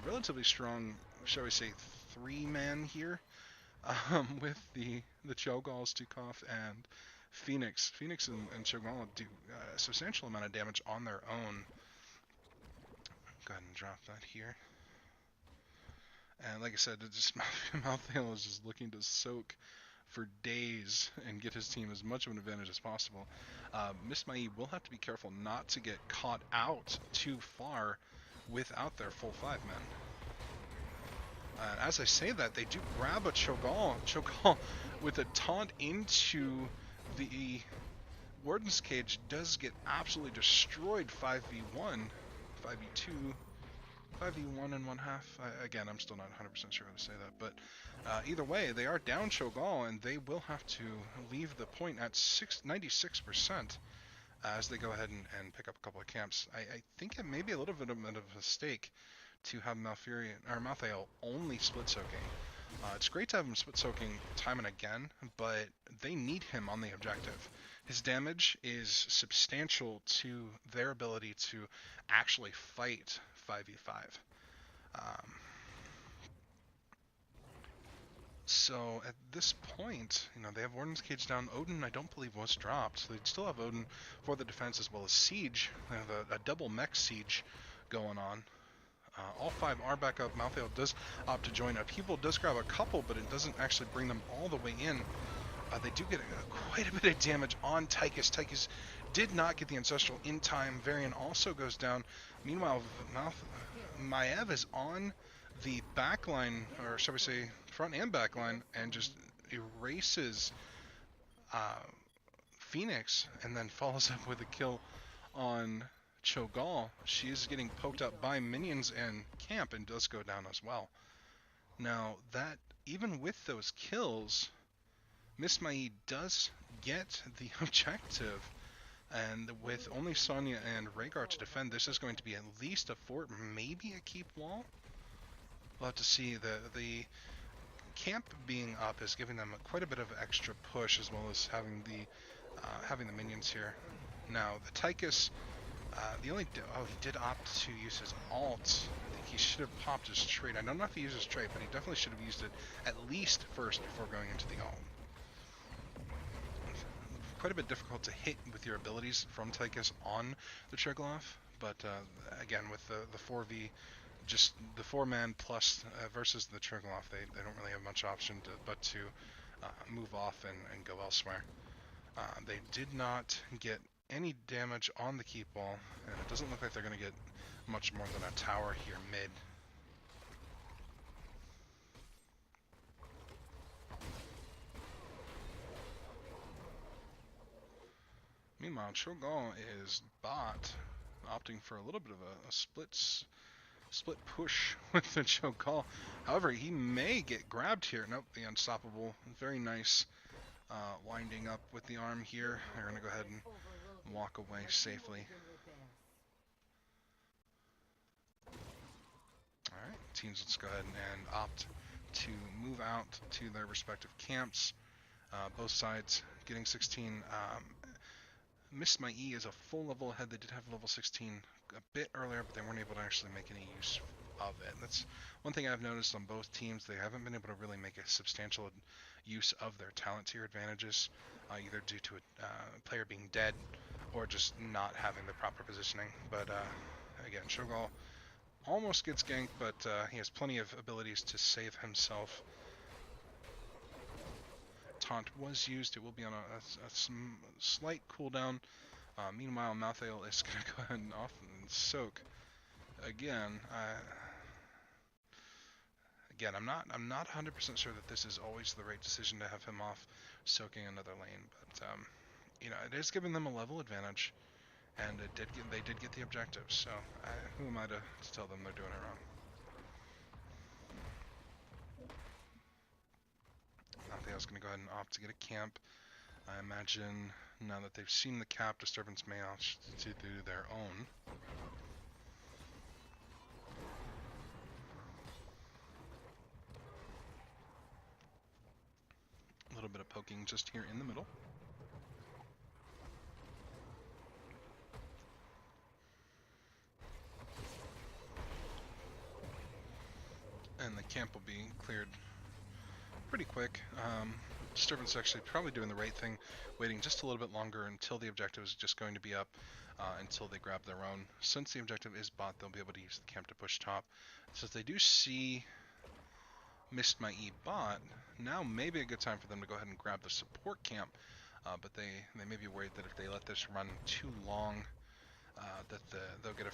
relatively strong, shall we say, 3-man here. With the Cho'Gall, Stukov, and Phoenix. Phoenix and Cho'Gall do a substantial amount of damage on their own. Go ahead and drop that here. And like I said, Malthael is just looking to soak for days and get his team as much of an advantage as possible. Miss Mai will have to be careful not to get caught out too far without their full 5 men. As I say that, they do grab a Cho'Gall with a taunt into the Warden's Cage, does get absolutely destroyed 5v1, 5v2, 5v1 and 1/2. Again, I'm still not 100% sure how to say that, but either way, they are down Cho'Gall, and they will have to leave the point at 96% as they go ahead and pick up a couple of camps. I think it may be a little bit of a mistake to have Malthael only split soaking. It's great to have him split soaking time and again, but they need him on the objective. His damage is substantial to their ability to actually fight 5v5. So at this point, they have Warden's Cage down. Odin, I don't believe, was dropped, so they still have Odin for the defense as well as Siege. They have a double mech Siege going on. All 5 are back up. Malthael does opt to join. Upheaval does grab a couple, but it doesn't actually bring them all the way in. They do get quite a bit of damage on Tychus. Tychus did not get the Ancestral in time. Varian also goes down. Meanwhile, Maev is on the back line, or shall we say front and back line, and just erases Phoenix, and then follows up with a kill on Cho'Gall. She is getting poked up by minions and camp, and does go down as well. Now, that even with those kills, Miss Mai does get the objective, and with only Sonya and Rhaegar to defend, this is going to be at least a fort, maybe a keep wall. We'll have to see. The camp being up is giving them quite a bit of extra push, as well as having the minions here. Now the Tychus, he did opt to use his ult. I think he should have popped his trait. I don't know if he used his trait, but he definitely should have used it at least first before going into the ult. Quite a bit difficult to hit with your abilities from Tychus on the Triglav, but again, with the 4v, just the 4-man plus versus the Triglav, they don't really have much option but to move off and go elsewhere. They did not get any damage on the keep wall, and it doesn't look like they're going to get much more than a tower here mid. Meanwhile, Cho'Gall is bot, opting for a little bit of a split push with the Cho'Gall. However, he may get grabbed here. Nope, the Unstoppable. Very nice winding up with the arm here. They're going to go ahead and walk away safely. Alright, teams, let's go ahead and opt to move out to their respective camps. Both sides getting 16. Miss My E is a full level ahead. They did have level 16 a bit earlier, but they weren't able to actually make any use of it. That's one thing I've noticed on both teams. They haven't been able to really make a substantial use of their talent tier advantages, either due to a player being dead or just not having the proper positioning. But again, Cho'Gall almost gets ganked, but he has plenty of abilities to save himself. Taunt was used. It will be on a slight cooldown. Meanwhile, Malthael is going to go ahead and off and soak. Again, I'm not 100% sure that this is always the right decision to have him off soaking another lane, but you know, it is giving them a level advantage, and they did get the objective. So who am I to tell them they're doing it wrong? Malthael's going to go ahead and opt to get a camp. I imagine now that they've seen the cap, Disturbance may opt to do their own. A little bit of poking just here in the middle. And the camp will be cleared pretty quick. Disturbance actually probably doing the right thing, waiting just a little bit longer until the objective is just going to be up, until they grab their own. Since the objective is bot, they'll be able to use the camp to push top. So if they do see Missed My E bot, now may be a good time for them to go ahead and grab the support camp, but they may be worried that if they let this run too long, that they'll get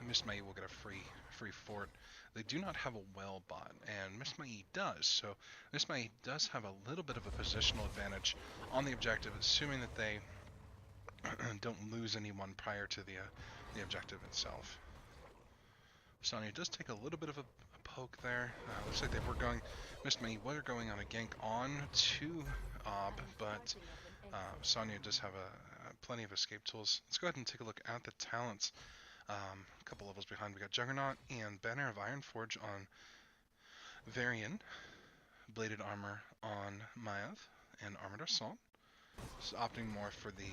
Missed My E will get a free fort. They do not have a well bot, and Miss Mai does, so Miss Mai does have a little bit of a positional advantage on the objective, assuming that they don't lose anyone prior to the objective itself. Sonya does take a little bit of a poke there. Looks like they were going, Miss Mai were going on a gank on to Ob, but Sonya does have plenty of escape tools. Let's go ahead and take a look at the talents. A couple levels behind, we got Juggernaut and Banner of Ironforge on Varian, Bladed Armor on Maev, and Armored Assault. So opting more for the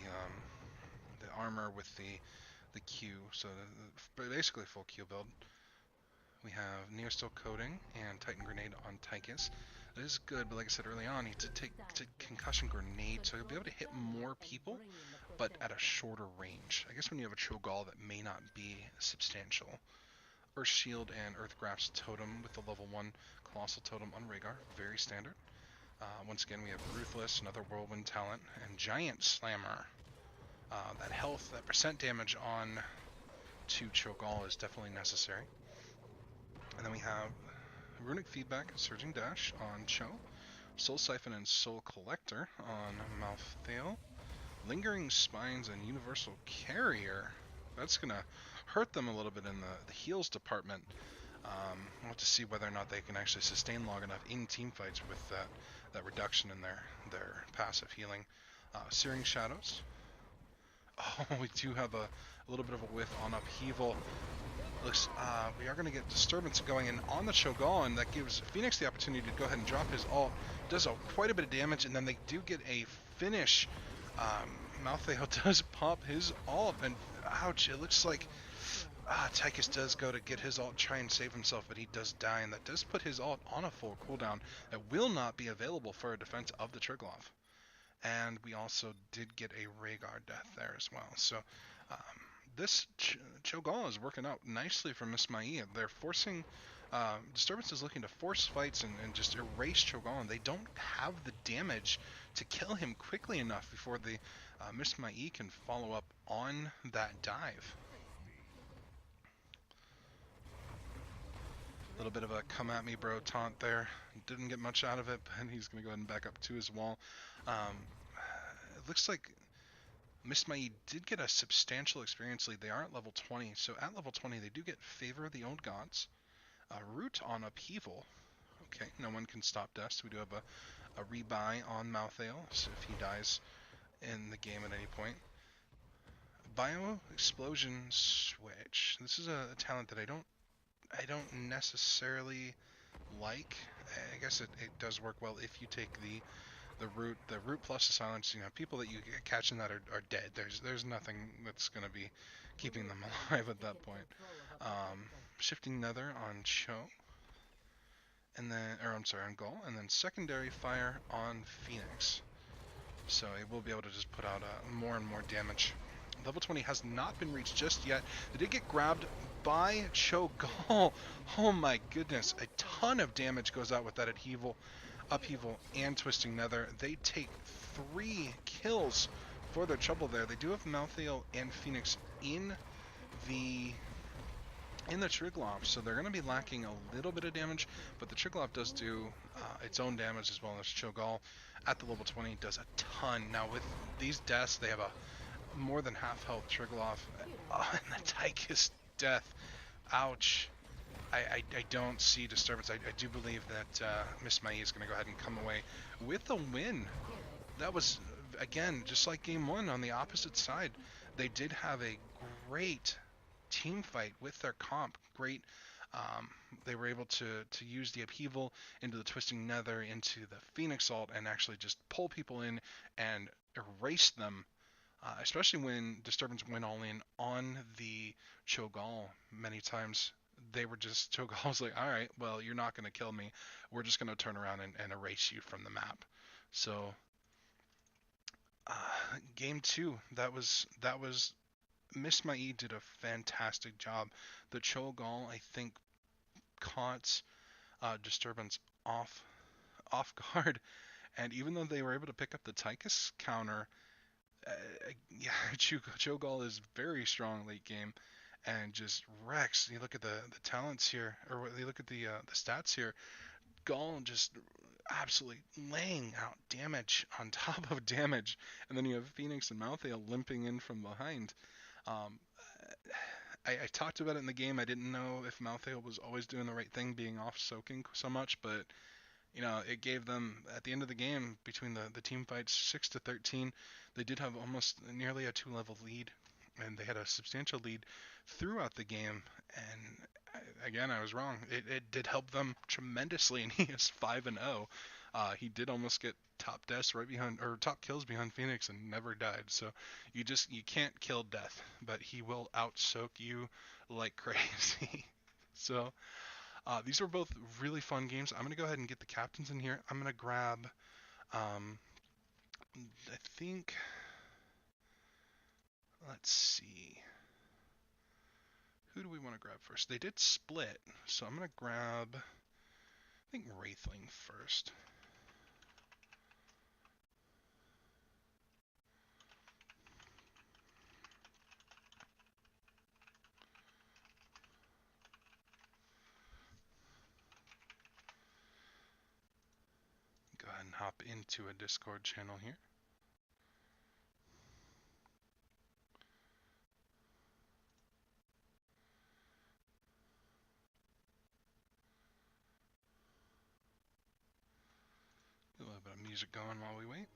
armor with the Q, so basically full Q build. We have Neosteel Coating and Titan Grenade on Tychus. That is good, but like I said early on, he did take Concussion Grenade, so he'll be able to hit more people, but at a shorter range. I guess when you have a Cho'Gall, that may not be substantial. Earth Shield and Earthgraph's Totem with the level 1 Colossal Totem on Rhaegar, very standard. Once again, we have Ruthless, another Whirlwind talent, and Giant Slammer. That health, that percent damage on to Cho'Gall is definitely necessary. And then we have Runic Feedback, Surging Dash on Cho, Soul Siphon and Soul Collector on Malthael, Lingering Spines and Universal Carrier. That's going to hurt them a little bit in the heals department. We'll have to see whether or not they can actually sustain long enough in team fights with that reduction in their passive healing. Searing Shadows. Oh, we do have a little bit of a whiff on Upheaval. Looks, we are going to get Disturbance going, and on the Cho'Gall, and that gives Phoenix the opportunity to go ahead and drop his ult. Does quite a bit of damage, and then they do get a finish. Malthael does pop his ult, and ouch, it looks like Tychus does go to get his ult, try and save himself, but he does die, and that does put his ult on a full cooldown that will not be available for a defense of the Triglav. And we also did get a Rhaegar death there as well. So this Cho'Gall is working out nicely for Miss Mai. They're forcing, Disturbance is looking to force fights and just erase Cho'Gall, and they don't have the damage to kill him quickly enough before the Miss Mai can follow up on that dive. A little bit of a come at me bro taunt there. Didn't get much out of it, but he's going to go ahead and back up to his wall. It looks like Miss Mai did get a substantial experience lead. They are at level 20, so at level 20 they do get Favor of the Old Gods, Root on Upheaval. Okay, no one can stop Dust. We do have a rebuy on Malthael, so if he dies in the game at any point. Bio Explosion Switch. This is a talent that I don't necessarily like. I guess it does work well if you take the root plus the silence. You know, people that you catch in that are dead. There's nothing that's going to be keeping them alive at that point. Shifting Nether on Cho, and then, on Gull, and then secondary fire on Phoenix. So it will be able to just put out more and more damage. Level 20 has not been reached just yet. They did get grabbed by Cho'Gall. Oh my goodness, a ton of damage goes out with that upheaval and Twisting Nether. They take 3 kills for their trouble there. They do have Malthael and Phoenix in the Triglav, so they're going to be lacking a little bit of damage, but the Triglav does do its own damage as well as Cho'Gall at the level 20 does a ton. Now with these deaths, they have a more than half health Triglav, and the Tychus death. Ouch. I don't see Disturbance. I do believe that Miss Mai is going to go ahead and come away with a win. That was, again, just like game 1 on the opposite side. They did have a great team fight with their comp. Great. They were able to use the Upheaval into the Twisting Nether, into the Phoenix ult, and actually just pull people in and erase them. Especially when Disturbance went all in on the Cho'Gall many times. They were just, Cho'Gall's like, alright, well, you're not going to kill me. We're just going to turn around and erase you from the map. So, game 2, that was Miss Mai did a fantastic job. The Cho'Gall, I think, caught Disturbance off guard. And even though they were able to pick up the Tychus counter, yeah, Cho'Gall is very strong late game and just wrecks. You look at the talents here, or you look at the stats here. Gall just absolutely laying out damage on top of damage, and then you have Phoenix and Malthael limping in from behind. I talked about it in the game. I didn't know if Malthael was always doing the right thing, being off soaking so much, but you know, it gave them, at the end of the game, between the team fights 6-13, they did have almost nearly a 2-level lead, and they had a substantial lead throughout the game. And again, I was wrong. It did help them tremendously, and he is 5-0. He did almost get top deaths right behind, or top kills behind Phoenix, and never died. So you can't kill death, but he will out soak you like crazy. So these were both really fun games. I'm going to go ahead and get the captains in here. I'm going to grab, I think, let's see. Who do we want to grab first? They did split, so I'm going to grab, I think, Wraithling first. Go ahead and hop into a Discord channel here. A little bit of music going while we wait.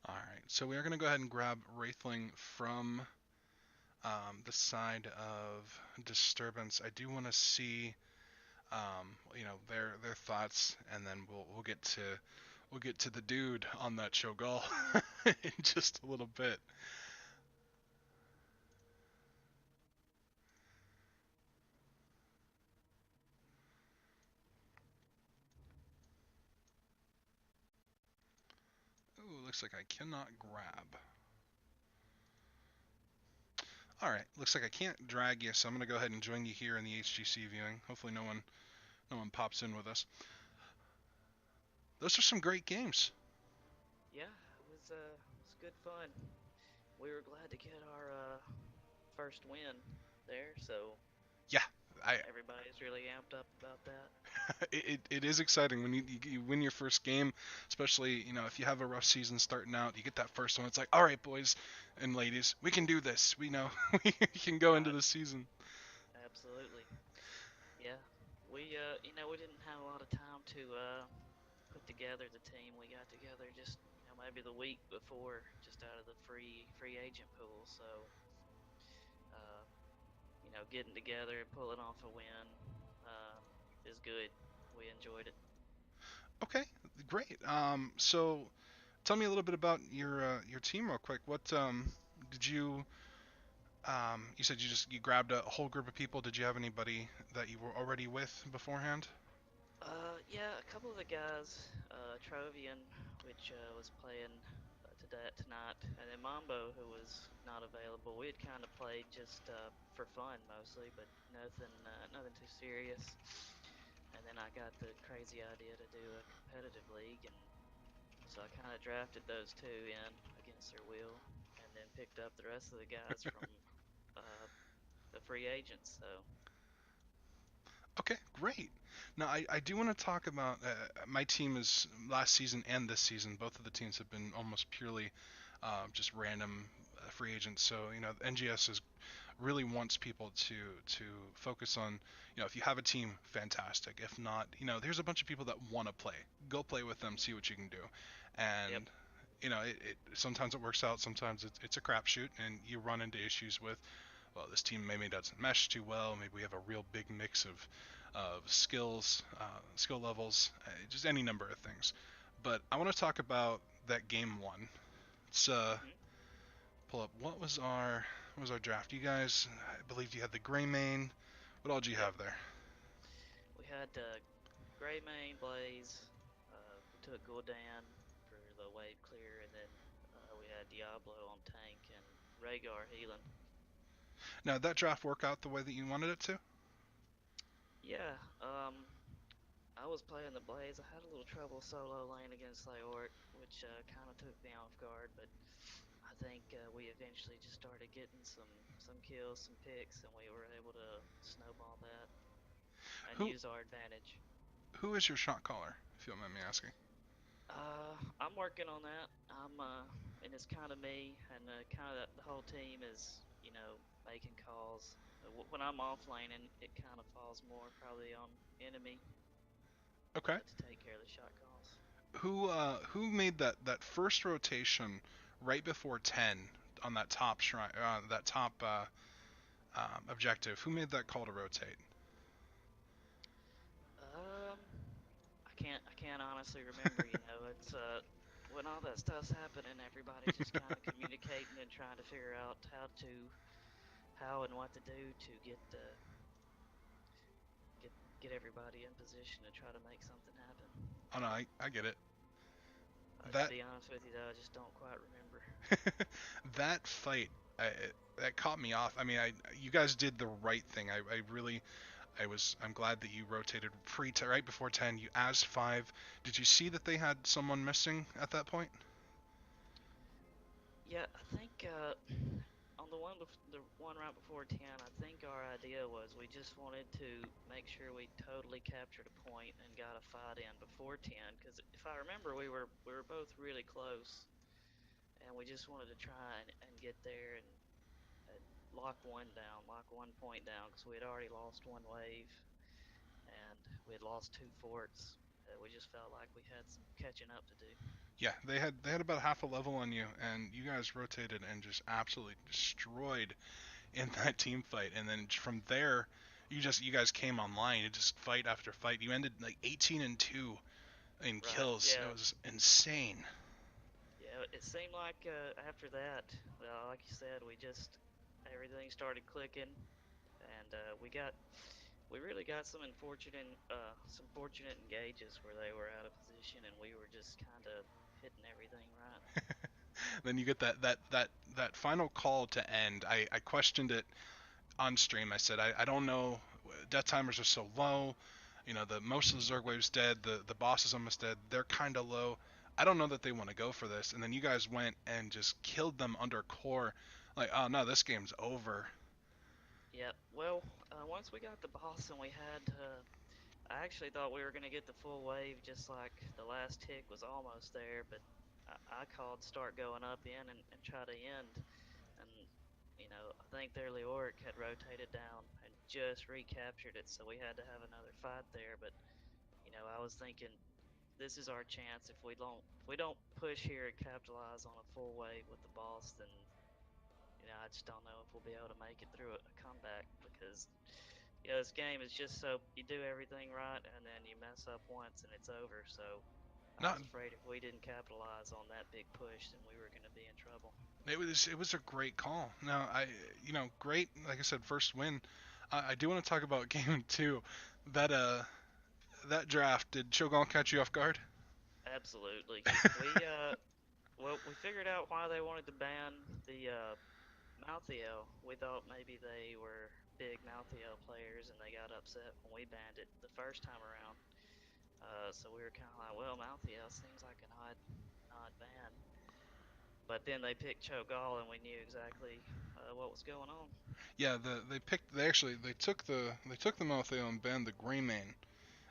Alright, so we are going to go ahead and grab Wraithling from the side of Disturbance. I do want to see, their thoughts, and then we'll get to the dude on that Cho'Gall in just a little bit. Ooh, looks like I cannot grab. Alright, looks like I can't drag you, so I'm going to go ahead and join you here in the HGC viewing. Hopefully no one pops in with us. Those are some great games. Yeah, it was good fun. We were glad to get our first win there, so Yeah, everybody's really amped up about that. it is exciting when you win your first game, especially if you have a rough season starting out. You get that first one, it's like, all right, boys and ladies, we can do this. We know we can go into the season. Absolutely. Yeah, we we didn't have a lot of time to put together the team. We got together just maybe the week before, just out of the free agent pool. So getting together and pulling off a win is good. We enjoyed it. Okay, great. So tell me a little bit about your team real quick. What did you you said you grabbed a whole group of people. Did you have anybody that you were already with beforehand? Yeah, a couple of the guys, Trovian, which was playing tonight, and then Mambo, who was not available. We had kind of played just for fun mostly, but nothing too serious. And then I got the crazy idea to do a competitive league, and so I kind of drafted those two in against their will, and then picked up the rest of the guys from the free agents. So. Okay, great. Now, I do want to talk about my team is last season and this season. Both of the teams have been almost purely just random free agents. So, NGS really wants people to focus on, if you have a team, fantastic. If not, there's a bunch of people that want to play. Go play with them, see what you can do. And, Yep. Sometimes it works out, sometimes it's a crapshoot, and you run into issues with, well, this team maybe doesn't mesh too well. Maybe we have a real big mix of skills, skill levels, just any number of things. But I want to talk about that game one. Let's pull up what was our draft. You guys, I believe you had the Greymane. What all did you have there? We had Greymane, Blaze. We took Gul'dan for the wave clear, and then we had Diablo on tank and Rhaegar healing. Now, did that draft work out the way that you wanted it to? Yeah, I was playing the Blaze. I had a little trouble solo lane against Leoric, which kind of took me off guard, but I think we eventually just started getting some kills, some picks, and we were able to snowball that and use our advantage. Who is your shot caller, if you don't mind me asking? I'm working on that. And it's kind of me, and kind of the whole team is, making calls. When I'm off laning, it kind of falls more probably on enemy. Okay. To take care of the shot calls. Who made that first rotation right before 10 on that top shrine, objective? Who made that call to rotate? can't honestly remember. It's when all that stuff's happening, everybody's just kind of communicating and trying to figure out how and what to do to get everybody in position to try to make something happen. Oh no, I get it. To be honest with you, though, I just don't quite remember. That fight, that caught me off. I mean, you guys did the right thing. I'm glad that you rotated right before 10. You as 5. Did you see that they had someone missing at that point? Yeah, I think on the one right before 10, I think our idea was we just wanted to make sure we totally captured a point and got a fight in before 10. Because if I remember, we were both really close, and we just wanted to try and get there and lock one point down, because we had already lost one wave and we had lost 2 forts. We just felt like we had some catching up to do. Yeah, they had about half a level on you, and you guys rotated and just absolutely destroyed in that team fight. And then from there, you guys came online. You just fight after fight. You ended like 18-2 in Right, kills. yeah. It was insane. Yeah, it seemed like after that, like you said, everything started clicking, and we really got some fortunate engages where they were out of position, and we were just kind of hitting everything right. Then you get that final call to end. I questioned it on stream. I said I don't know. Death timers are so low. The most of the Zerg wave's dead. The boss is almost dead. They're kind of low. I don't know that they want to go for this. And then you guys went and just killed them under core. Like, oh no, this game's over. Yeah, well, once we got the boss and I actually thought we were going to get the full wave, just like the last tick was almost there, but I called start going up in and try to end. And, I think their Leoric had rotated down and just recaptured it, so we had to have another fight there. But, I was thinking this is our chance. If we don't push here and capitalize on a full wave with the boss, then, I just don't know if we'll be able to make it through a comeback, because this game is just so you do everything right and then you mess up once and it's over. So I No, was afraid if we didn't capitalize on that big push, then we were going to be in trouble. it was a great call. Now great. Like I said, first win. I do want to talk about game 2. That draft, did Shogun catch you off guard? Absolutely. We figured out why they wanted to ban the Malthael. We thought maybe they were big Malthael players and they got upset when we banned it the first time around. So we were kind of like, well, Malthael seems like an odd ban. But then they picked Cho'Gall, and we knew exactly what was going on. Yeah, they took the Malthael and banned the Greymane.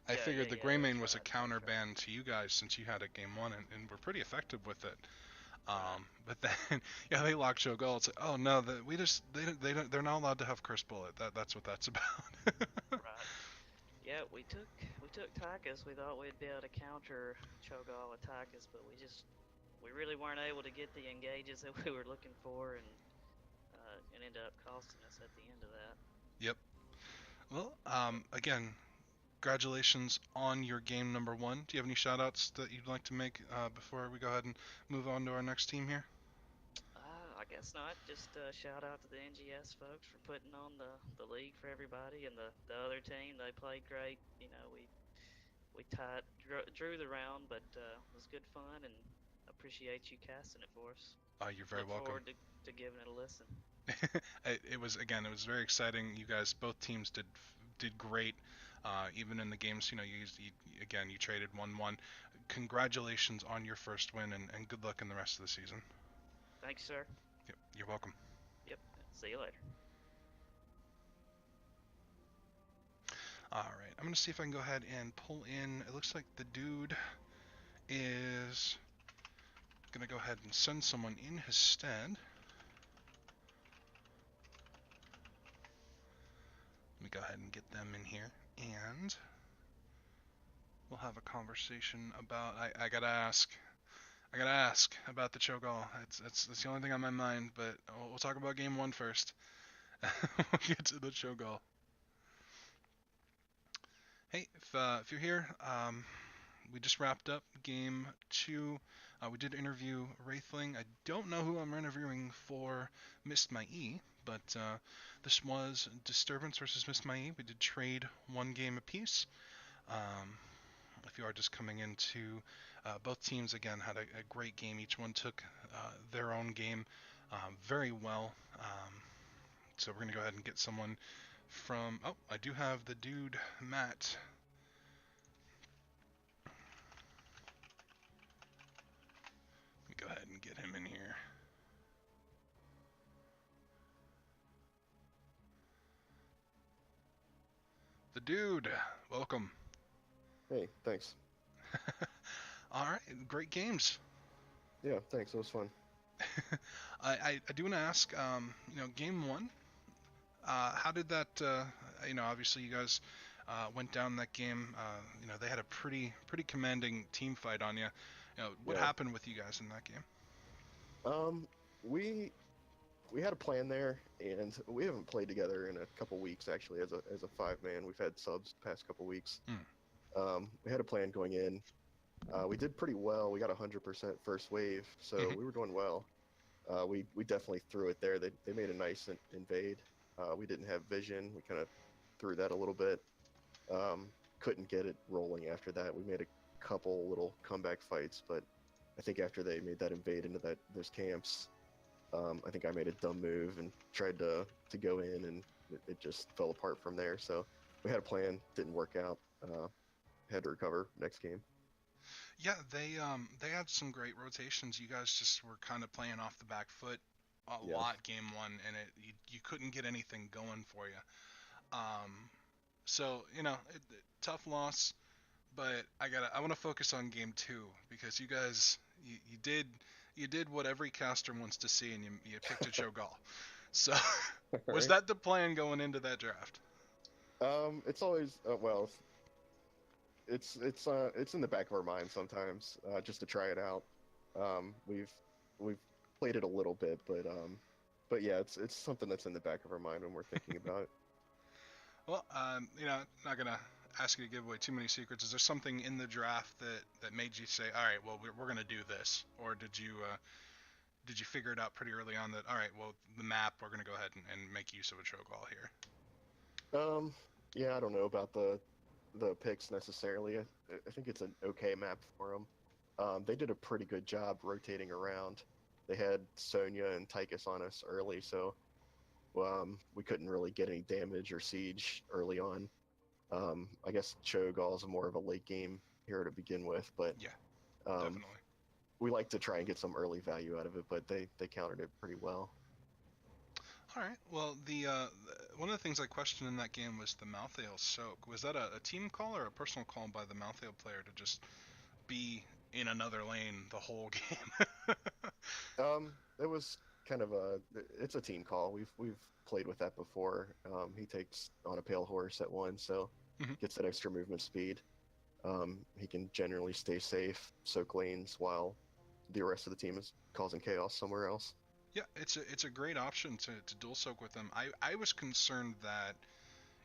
I figured the Greymane was a counter ban to you guys since you had it game 1 and were pretty effective with it. But then they locked Cho'Gall. It's like, oh no, they're not allowed to have Curse Bullet. That's what that's about. Right. Yeah, we took Tychus. We thought we'd be able to counter Cho'Gall with Tychus, but we really weren't able to get the engages that we were looking for, and it ended up costing us at the end of that. Yep. Well, again, congratulations on your game number 1. Do you have any shout-outs that you'd like to make before we go ahead and move on to our next team here? I guess not. Just shout out to the NGS folks for putting on the league for everybody, and the other team. They played great. We drew the round, but it was good fun, and appreciate you casting it for us. You're very welcome. Look forward to giving it a listen. It was very exciting. You guys, both teams did great. Even in the games, you traded 1-1. Congratulations on your first win, and good luck in the rest of the season. Thanks, sir. Yep, you're welcome. Yep, see you later. Alright, I'm going to see if I can go ahead and pull in. It looks like the dude is going to go ahead and send someone in his stead. Let me go ahead and get them in here, and we'll have a conversation about. I gotta ask about the Cho'Gall. It's the only thing on my mind, but we'll talk about game 1 first. We'll get to the Cho'Gall. Hey, if you're here, we just wrapped up game 2. We did interview Wraithling. I don't know who I'm interviewing for Missed My E, but this was Disturbance versus Missed My E. We did trade 1 game apiece. If you are just coming into, both teams again had a great game. Each one took their own game very well. So we're gonna go ahead and get someone from. Oh, I do have the dude Matt. Let me go ahead and get him in here. The dude, welcome. Hey, thanks. All right, great games. Yeah, thanks. It was fun. I do want to ask, game 1. How did that? Obviously you guys went down that game. They had a pretty commanding team fight on you. What Yeah. happened with you guys in that game? We had a plan there, and we haven't played together in a couple weeks actually as a 5-man. We've had subs the past couple weeks. We had a plan going in. We did pretty well. We got 100% first wave, so we were doing well. We definitely threw it there. They made a nice invade. We didn't have vision. We kind of threw that a little bit. Couldn't get it rolling after that. We made a couple little comeback fights, but I think after they made that invade into those camps, I think I made a dumb move and tried to go in, and it just fell apart from there. So we had a plan, didn't work out. Had to recover next game. Yeah, they had some great rotations. You guys just were kind of playing off the back foot a lot game 1, and you couldn't get anything going for you. So tough loss, but I want to focus on game 2 because you guys you did what every caster wants to see, and you picked a Cho'Gall. So was that the plan going into that draft? It's always it's in the back of our mind sometimes, just to try it out. We've played it a little bit, but yeah, it's something that's in the back of our mind when we're thinking about it. Well, not gonna ask you to give away too many secrets. Is there something in the draft that made you say, all right, well, we're gonna do this, or did you figure it out pretty early on that, all right, well, the map, we're gonna go ahead and make use of a Cho'Gall here? Yeah, I don't know about the picks necessarily. I think it's an okay map for them. They did a pretty good job rotating around. They had Sonya and Tychus on us early, so we couldn't really get any damage or siege early on. I guess Cho'Gall is more of a late game hero to begin with, but yeah, definitely. We like to try and get some early value out of it, but they countered it pretty well. All right. Well, the one of the things I questioned in that game was the Malthael soak. Was that a team call or a personal call by the Malthael player to just be in another lane the whole game? It was kind of it's a team call. We've played with that before. He takes on a pale horse at 1, so gets that extra movement speed. He can generally stay safe, soak lanes while the rest of the team is causing chaos somewhere else. Yeah, it's a great option to dual soak with him. I was concerned that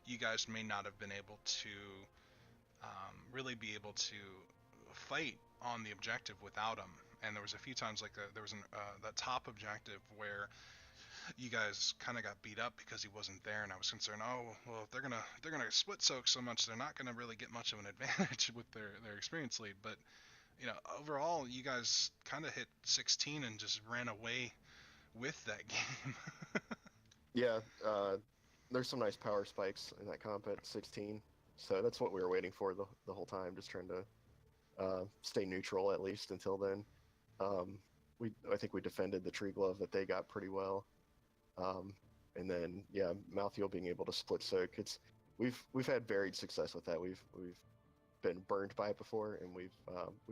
you guys may not have been able to really be able to fight on the objective without him. And there was a few times like there was that top objective where you guys kind of got beat up because he wasn't there, and I was concerned. Oh well, they're gonna split soak so much they're not gonna really get much of an advantage with their experience lead. But overall, you guys kind of hit 16 and just ran away with that game. Yeah, there's some nice power spikes in that comp at 16, so that's what we were waiting for the whole time, just trying to stay neutral at least until then. I think we defended the tree glove that they got pretty well, and then Malthael being able to split soak. We've had varied success with that. We've been burned by it before, and we've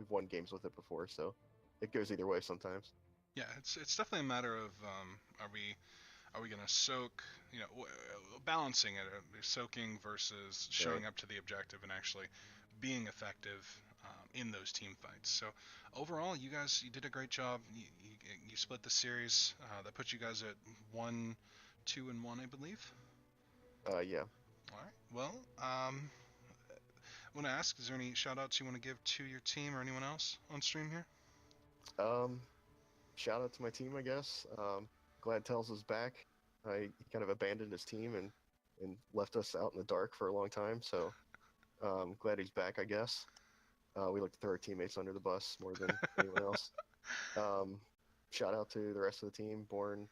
won games with it before, so it goes either way sometimes. Yeah, it's definitely a matter of are we gonna soak, balancing it, soaking versus showing up to the objective and actually being effective in those team fights. So overall, you did a great job. You split the series. That puts you guys at 1-2-1, I believe. Yeah. All right. Well, want to ask, is there any shout outs you want to give to your team or anyone else on stream here? Shout out to my team, I guess. Glad Tells is back. He kind of abandoned his team and left us out in the dark for a long time. So glad he's back, I guess. We like to throw our teammates under the bus more than anyone else. Shout out to the rest of the team. Born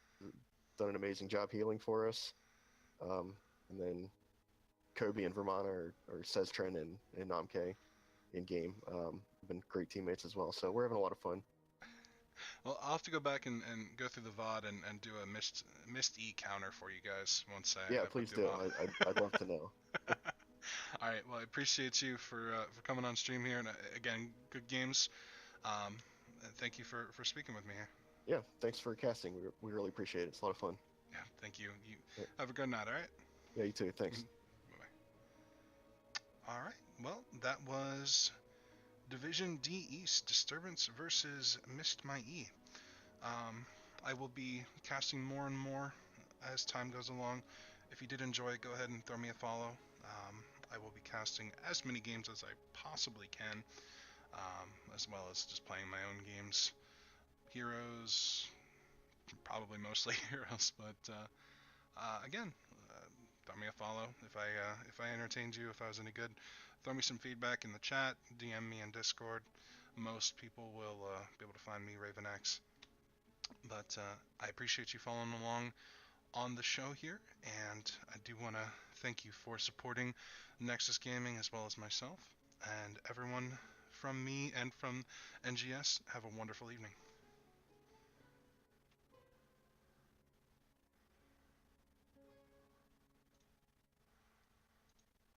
done an amazing job healing for us. And then Kobe and Vermana or Sestren and Namke in game. Been great teammates as well. So we're having a lot of fun. Well, I'll have to go back and go through the VOD and do a missed E counter for you guys once I please do. I'd love to know. All right. Well, I appreciate you for coming on stream here, and again, good games. And thank you for speaking with me here. Yeah, thanks for casting. We really appreciate it. It's a lot of fun. Yeah, thank you. You have a good night. All right. Yeah, you too. Thanks. Bye. All right. Well, that was Division D East, Disturbance versus Missed My E. I will be casting more and more as time goes along. If you did enjoy it, go ahead and throw me a follow. I will be casting as many games as I possibly can, as well as just playing my own games. Heroes, probably mostly Heroes, but again, throw me a follow if I entertained you, if I was any good. Throw me some feedback in the chat, DM me in Discord. Most people will be able to find me, RavenX. But I appreciate you following along on the show here, and I do want to thank you for supporting Nexus Gaming as well as myself. And everyone from me and from NGS, have a wonderful evening.